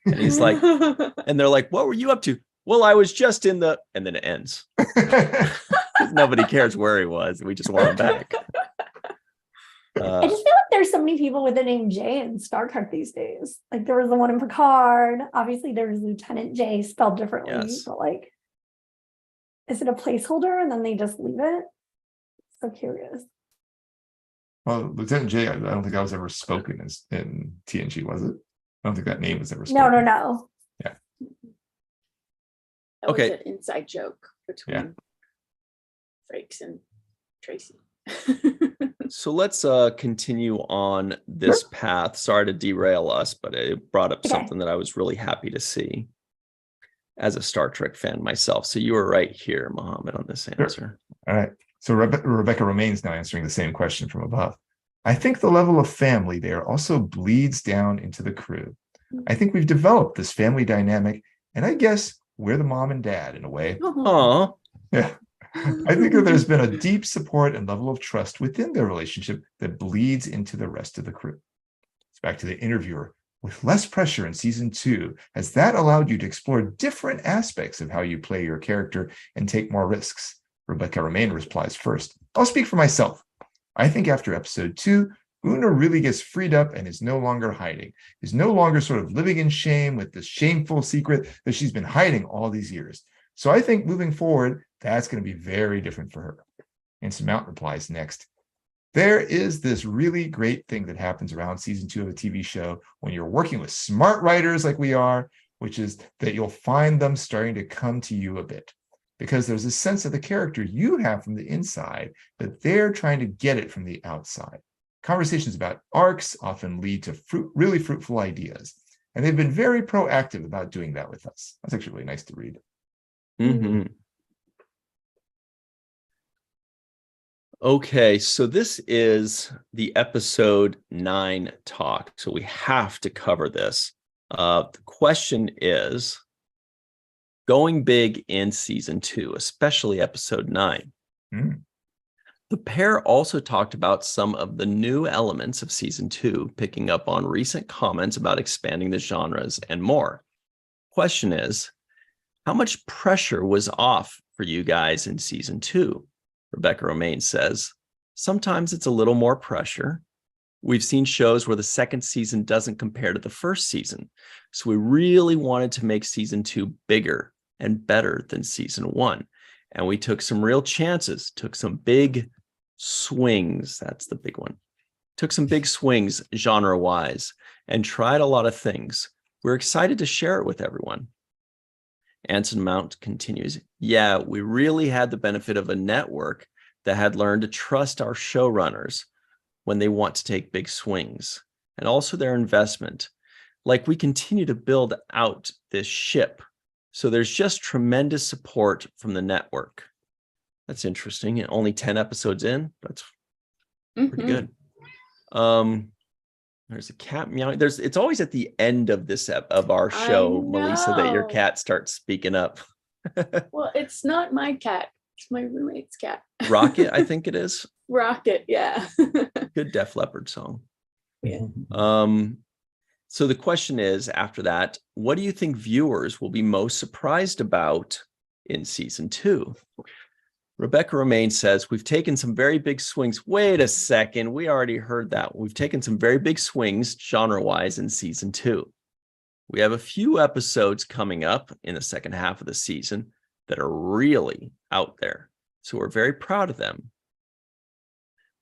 and he's like, and they're like, "What were you up to?" Well, I was just in the, and then it ends. Nobody cares where he was. We just want him back. I just feel like there's so many people with the name J in Star Trek these days. Like there was the one in Picard. Obviously, there's Lieutenant J spelled differently, Yes. but like, is it a placeholder and then they just leave it? So curious. Well, Lieutenant J, I don't think I was ever spoken as in TNG, was it? I don't think that name was ever spoken. No. That Okay. was an inside joke between Frakes and Tracy. So let's continue on this path. Sorry to derail us, but it brought up something that I was really happy to see as a Star Trek fan myself. So you were right here, Mohammed, on this answer. All right. So Rebecca Romain's now answering the same question from above. I think the level of family there also bleeds down into the crew. I think we've developed this family dynamic, and I guess we're the mom and dad in a way. Aw. Yeah. I think that there's been a deep support and level of trust within their relationship that bleeds into the rest of the crew. It's back to the interviewer. With less pressure in season 2, has that allowed you to explore different aspects of how you play your character and take more risks? Rebecca Romain replies first. I'll speak for myself. I think after episode 2, Una really gets freed up and is no longer hiding, is no longer sort of living in shame with this shameful secret that she's been hiding all these years. So I think moving forward, that's going to be very different for her. Anson Mount replies next. There is this really great thing that happens around season 2 of a TV show when you're working with smart writers like we are, which is that you'll find them starting to come to you a bit. Because there's a sense of the character you have from the inside that they're trying to get it from the outside. Conversations about arcs often lead to really fruitful ideas. And they've been very proactive about doing that with us. That's actually really nice to read. Mm-hmm. Okay, so this is the episode 9 talk. So we have to cover this. The question is, going big in season 2, especially episode 9. The pair also talked about some of the new elements of season 2, picking up on recent comments about expanding the genres and more. Question is, how much pressure was off for you guys in season 2? Rebecca Romain says, sometimes it's a little more pressure. We've seen shows where the second season doesn't compare to the first season. So we really wanted to make season 2 bigger and better than season 1. And we took some real chances, took some big swings. That's the big one. Took some big swings genre-wise and tried a lot of things. We're excited to share it with everyone. Anson Mount continues, yeah, we really had the benefit of a network that had learned to trust our showrunners when they want to take big swings, and also their investment. Like, we continue to build out this ship. So there's just tremendous support from the network. That's interesting. And only 10 episodes in. That's pretty good. There's a cat meowing. It's always at the end of this of our show, Melissa, that your cat starts speaking up. Well, it's not my cat. It's my roommate's cat. Rocket, I think it is. Rocket, yeah. Good Def Leppard song. Yeah. So the question is, after that, what do you think viewers will be most surprised about in season 2? Rebecca Romaine says, we've taken some very big swings. Wait a second. We already heard that. We've taken some very big swings genre-wise in season 2. We have a few episodes coming up in the second half of the season that are really out there. So we're very proud of them.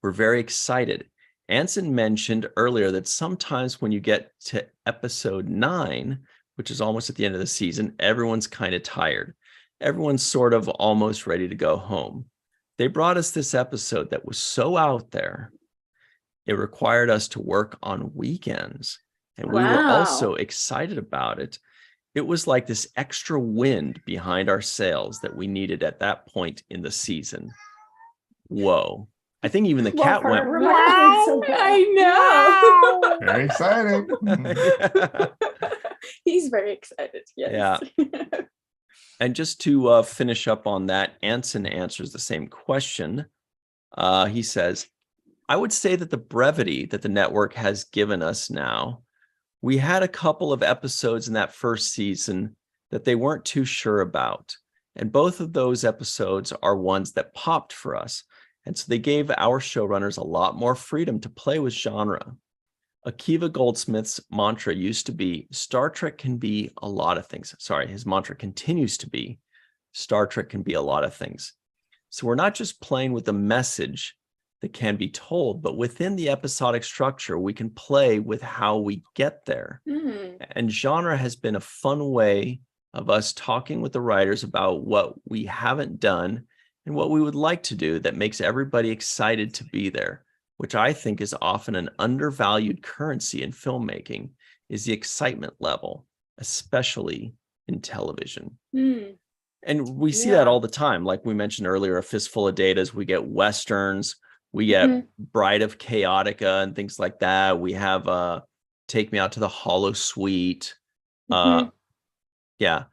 We're very excited. Anson mentioned earlier that sometimes when you get to episode 9, which is almost at the end of the season, everyone's kind of tired. Everyone's sort of almost ready to go home. They brought us this episode that was so out there. It required us to work on weekends. And we were also excited about it. It was like this extra wind behind our sails that we needed at that point in the season. Whoa. I think even the cat went, wow. So I know. Very exciting. He's very excited. Yes. Yeah. And just to finish up on that, Anson answers the same question. He says, I would say that the brevity that the network has given us now, we had a couple of episodes in that first season that they weren't too sure about. And both of those episodes are ones that popped for us. And so they gave our showrunners a lot more freedom to play with genre. Akiva Goldsmith's mantra used to be, Star Trek can be a lot of things. Sorry, his mantra continues to be, Star Trek can be a lot of things. So we're not just playing with the message that can be told, but within the episodic structure, we can play with how we get there. And genre has been a fun way of us talking with the writers about what we haven't done and what we would like to do that makes everybody excited to be there, which I think is often an undervalued currency in filmmaking, is the excitement level, especially in television. And we see that all the time. Like we mentioned earlier, A Fistful of Datas, we get Westerns, we get Bride of Chaotica and things like that. We have Take Me Out to the Hollow Suite. Yeah.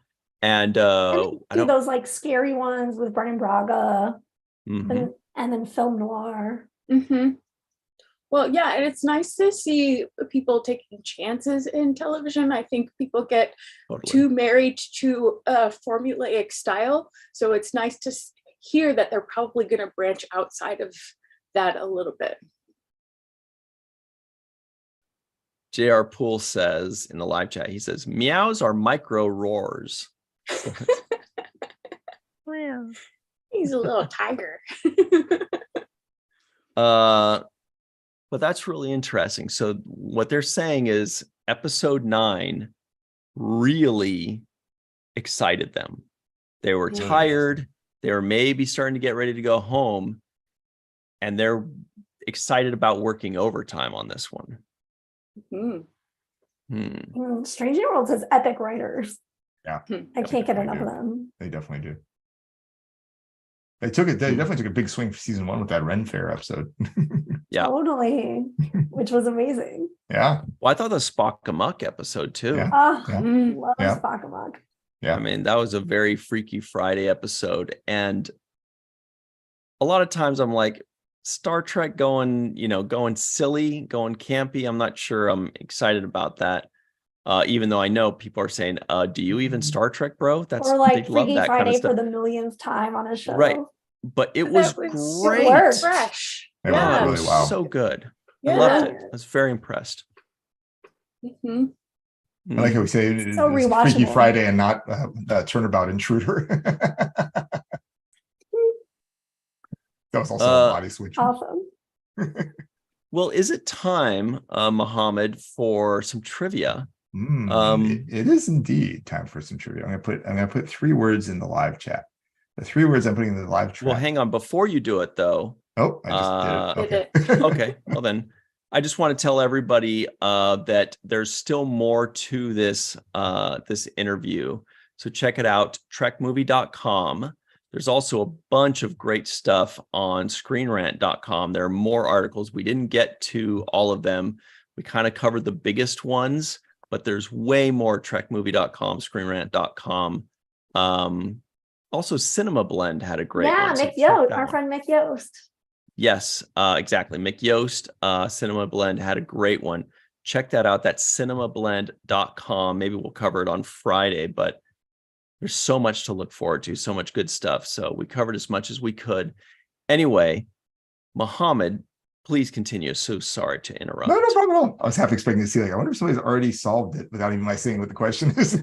And do those like scary ones with Brennan Braga and then film noir. Well, yeah, and it's nice to see people taking chances in television. I think people get too married to a formulaic style. So it's nice to hear that they're probably going to branch outside of that a little bit. J.R. Poole says in the live chat, he says, meows are micro roars. He's a little tiger. But that's really interesting. So what they're saying is episode 9 really excited them. They were tired. They were maybe starting to get ready to go home. And they're excited about working overtime on this one. Strange New Worlds has epic writers. Yeah. I can't get enough of them. They definitely do. They definitely took a big swing for season 1 with that Ren Fair episode. Yeah. Totally. Which was amazing. Yeah. Well, I thought the Spock Amok episode too. Yeah. Love Spock Amok. Yeah. I mean, that was a very Freaky Friday episode. And a lot of times I'm like, Star Trek going silly, going campy. I'm not sure I'm excited about that. Even though I know people are saying, do you even Star Trek, bro? That's or like love Freaky that Friday kind of for stuff. the millionth time on a show. Right. But it was great. Fresh. It Yeah. was really wow. So good. Yeah. I loved it. I was very impressed. I like how we say it's so rewatchable. Freaky Friday and not Turnabout Intruder. That was also a body switch. Awesome. Well, is it time, Mohammed, for some trivia? It is indeed time for some trivia. I'm gonna put 3 words in the live chat. The 3 words I'm putting in the live chat. Well, hang on. Before you do it, though. Oh, I just did it. Okay. Okay. Well, then I just want to tell everybody that there's still more to this this interview. So check it out, trekmovie.com. There's also a bunch of great stuff on screenrant.com. There are more articles. We didn't get to all of them. We kind of covered the biggest ones, but there's way more, trekmovie.com, screenrant.com. Also, Cinema Blend had a great one. Mick Yost, our friend Mick Yost. Yes, exactly. Mick Yost, Cinema Blend had a great one. Check that out. That's cinemablend.com. Maybe we'll cover it on Friday, but there's so much to look forward to, so much good stuff. So we covered as much as we could. Anyway, Muhammad, please continue. So sorry to interrupt. No problem at all. I was half expecting to see, like, I wonder if somebody's already solved it without even my saying what the question is.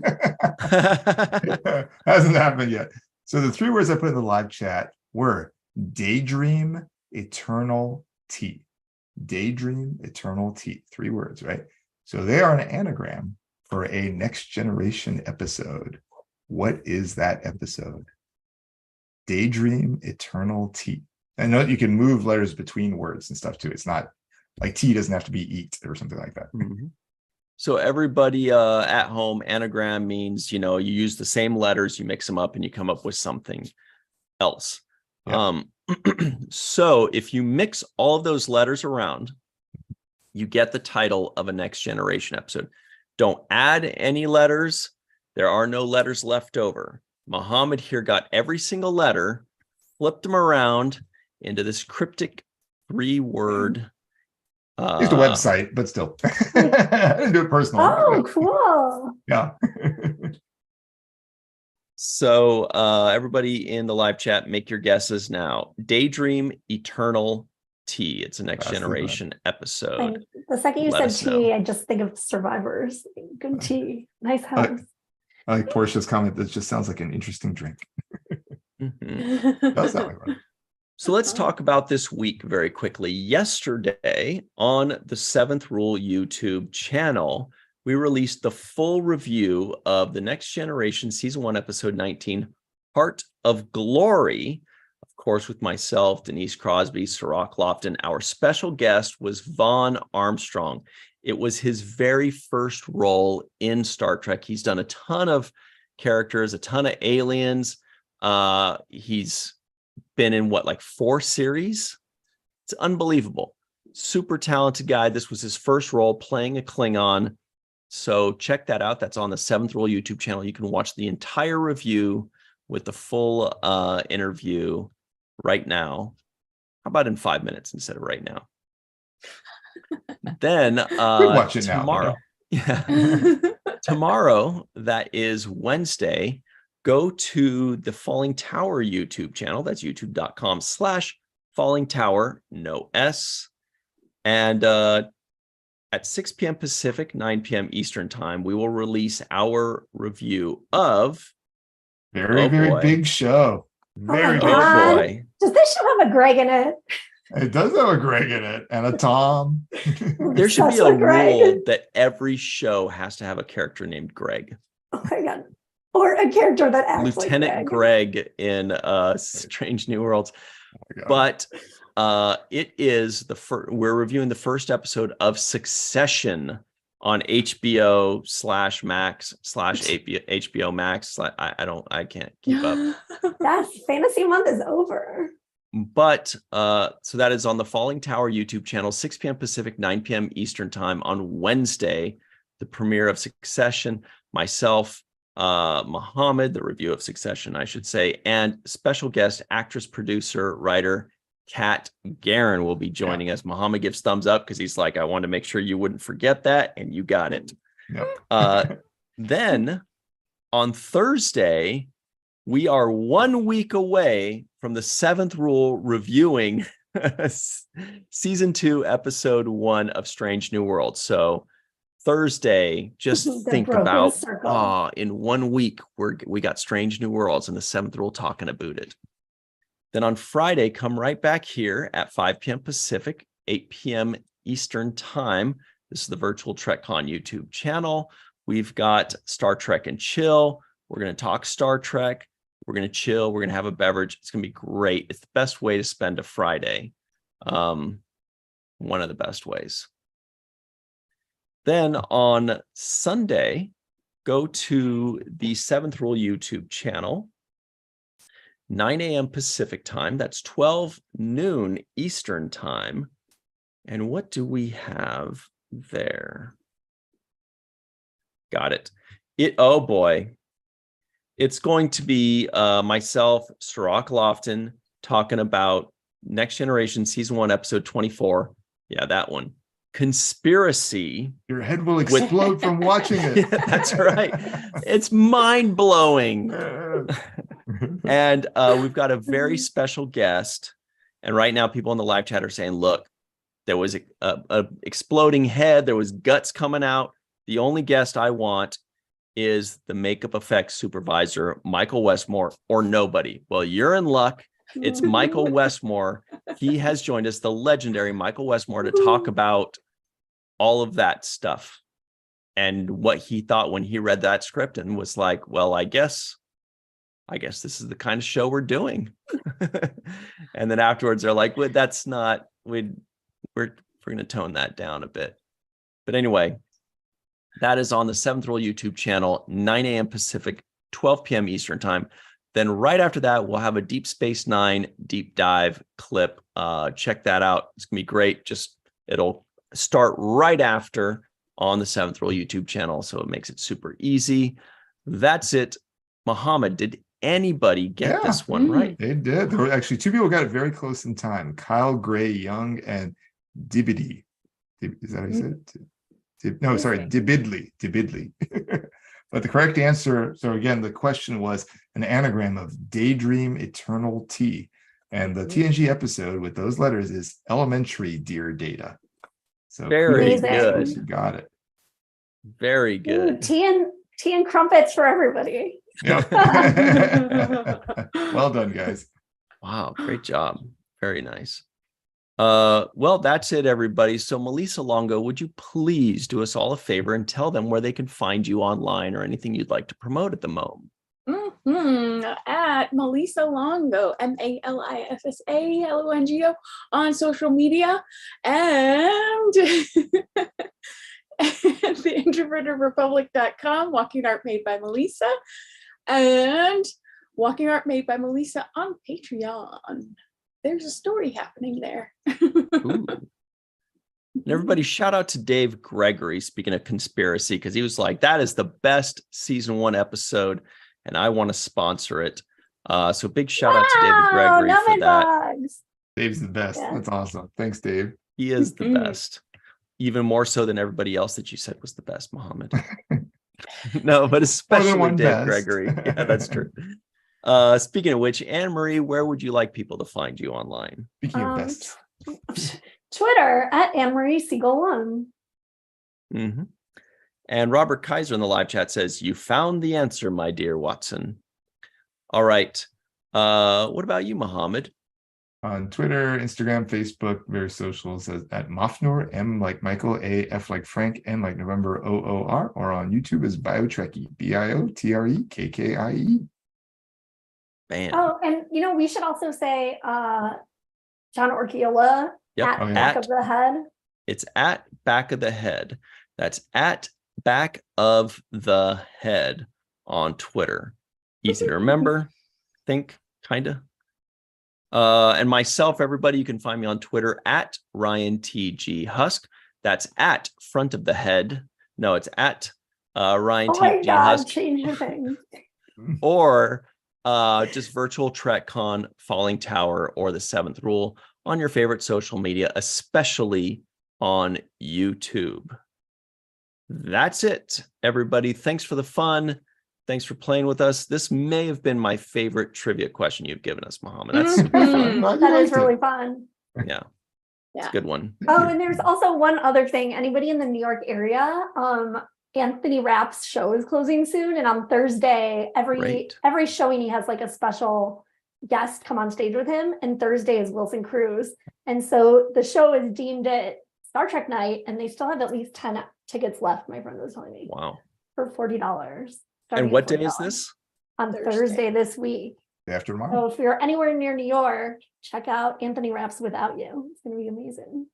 Hasn't happened yet. So the 3 words I put in the live chat were daydream, eternal tea. Daydream, eternal tea. 3 words, right? So they are an anagram for a next generation episode. What is that episode? Daydream, eternal tea. I know you can move letters between words and stuff too. It's not like tea doesn't have to be eat or something like that. Mm-hmm. So everybody at home, anagram means, you use the same letters, you mix them up and you come up with something else. Yep. So if you mix all of those letters around, you get the title of a next generation episode. Don't add any letters. There are no letters left over. Muhammad here got every single letter, flipped them around into this cryptic 3-word. It's a website, but still. I didn't do it personally. Oh, cool. Yeah. So everybody in the live chat, make your guesses now. Daydream, eternal tea. It's a next generation episode. The second you said tea, I just think of Survivors. Good tea. Nice house. I like Portia's comment. That just sounds like an interesting drink. Mm-hmm. Does sound like one. So let's talk about this week very quickly. Yesterday on the 7th Rule YouTube channel, we released the full review of the Next Generation Season 1, Episode 19, Heart of Glory. Of course, with myself, Denise Crosby, Sirach Lofton. Our special guest was Vaughn Armstrong. It was his very first role in Star Trek. He's done a ton of characters, a ton of aliens. He's been in 4 series? It's unbelievable. Super talented guy. This was his first role playing a Klingon. So check that out. That's on the 7th Rule YouTube channel. You can watch the entire review with the full interview right now. How about in 5 minutes instead of right now? Then watch it tomorrow. Now, Yeah. Tomorrow, that is Wednesday, go to the Falling Tower YouTube channel. That's youtube.com/Falling Tower, no S. And at 6 p.m. Pacific, 9 p.m. Eastern time, we will release our review of very big show. Very big God. show. Does this show have a Greg in it? It does have a Greg in it and a Tom. There should be a rule that every show has to have a character named Greg. Oh my God. Or a character that acts Lieutenant like Greg in Strange New Worlds. But it is we're reviewing the first episode of Succession on HBO/Max/HBO Max. I can't keep up. Yes, fantasy month is over. But so that is on the Falling Tower YouTube channel, 6 p.m. Pacific, 9 p.m. Eastern time on Wednesday, the premiere of Succession. Myself, Muhammad, the review of Succession, I should say, and special guest, actress, producer, writer, Kat Guerin will be joining us. Muhammad gives thumbs up because he's like, I wanted to make sure you wouldn't forget that, and you got it. Yep. Then on Thursday, we are 1 week away from the 7th Rule reviewing Season 2, Episode 1 of Strange New Worlds. So Thursday, just think about, in 1 week, we got Strange New Worlds and the 7th Rule talking about it. Then on Friday, come right back here at 5 p.m. Pacific, 8 p.m. Eastern time. This is the Virtual TrekCon YouTube channel. We've got Star Trek and Chill. We're going to talk Star Trek. We're going to chill. We're going to have a beverage. It's going to be great. It's the best way to spend a Friday. One of the best ways. Then on Sunday, go to the 7th Rule YouTube channel, 9 a.m. Pacific time. That's 12 noon Eastern time. And what do we have there? Got it. Oh boy. It's going to be myself, Sirach Lofton, talking about Next Generation, season 1, episode 24. Yeah, that one. Conspiracy. Your head will explode from watching it. Yeah, that's right. It's mind-blowing. And we've got a very special guest. And right now, people in the live chat are saying, look, there was a exploding head. There was guts coming out. The only guest I want is the makeup effects supervisor, Michael Westmore, or nobody. Well, you're in luck. It's Michael Westmore. He has joined us, the legendary Michael Westmore, to talk about all of that stuff and what he thought when he read that script and was like, well, I guess this is the kind of show we're doing. And then afterwards they're like, well, that's not, we're going to tone that down a bit. But anyway, that is on the 7th Rule YouTube channel, 9 a.m. Pacific, 12 p.m. Eastern time. Then right after that, we'll have a Deep Space Nine deep dive clip. Check that out. It's going to be great. It'll start right after on the 7th Rule YouTube channel. So it makes it super easy. That's it. Muhammad, did anybody get this one right? They did. There were actually 2 people got it very close in time. Kyle Gray Young and Dibidi. Is that how you said it? No, sorry, Dibidly. But the correct answer, so again, the question was an anagram of Daydream Eternal T. And the TNG episode with those letters is Elementary Dear Data. So very good. You got it. Very good. Ooh, tea and crumpets for everybody. Yep. Well done, guys. Wow, great job. Very nice. Well, that's it, everybody. So Melissa Longo, would you please do us all a favor and tell them where they can find you online or anything you'd like to promote at the moment? At Melissa Longo, MALISSALONGO on social media, and at theintrovertedrepublic.com, Walking Art Made by Melissa, and Walking Art Made by Melissa on Patreon. There's a story happening there. Ooh. And everybody, shout out to Dave Gregory, speaking of conspiracy, because he was like, that is the best season 1 episode, and I want to sponsor it. So big shout out to David Gregory for that. Bugs. Dave's the best. Yeah. That's awesome. Thanks, Dave. He is the best. Even more so than everybody else that you said was the best, Muhammad. No, but especially Dave best. Gregory. Yeah, that's true. Speaking of which, Anne Marie, where would you like people to find you online? Speaking of best. Twitter at Anne-Marie Siegel1. Mm-hmm. And Robert Kaiser in the live chat says, you found the answer, my dear Watson. All right. What about you, Muhammad? On Twitter, Instagram, Facebook, various socials at Mafnor, M like Michael, A, F like Frank, N like November, OOR, or on YouTube as Biotrekkie, BIOTREKKIE. Bam. Oh, and we should also say John Orchiola at Back of the Head. It's at Back of the Head. That's at Back of the Head on Twitter. Easy to remember, think, kind of. And myself, everybody, you can find me on Twitter at Ryan TG Husk. That's at Front of the Head. No, it's at Ryan TG Husk. Change your thing. Or just Virtual TrekCon, Falling Tower, or the 7th Rule on your favorite social media, especially on YouTube. That's it, everybody. Thanks for the fun. Thanks for playing with us. This may have been my favorite trivia question you've given us, Muhammad. That's super fun. That is really fun. Yeah. It's a good one. Oh, and there's also one other thing. Anybody in the New York area, Anthony Rapp's show is closing soon. And on Thursday, every showing, he has like a special guest come on stage with him. And Thursday is Wilson Cruz. And so the show is deemed it Star Trek night. And they still have at least 10 tickets left, my friend was telling me. Wow. For $40. And what day is this? On Thursday this week. After tomorrow. So if you're anywhere near New York, check out Anthony Rapp's Without You. It's going to be amazing.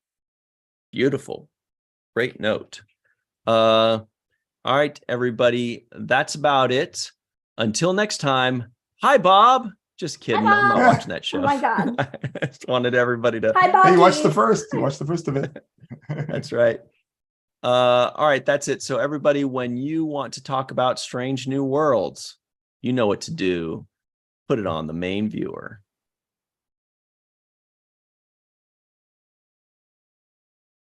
Beautiful. Great note. All right, everybody. That's about it. Until next time. Hi, Bob. Just kidding. Hi, I'm not watching that show. Oh my God. I just wanted everybody to. Hi, Bob. Hey, you watched the first. You watched the first of it. That's right. All right, that's it. So everybody, when you want to talk about Strange New Worlds, you know what to do. Put it on the main viewer.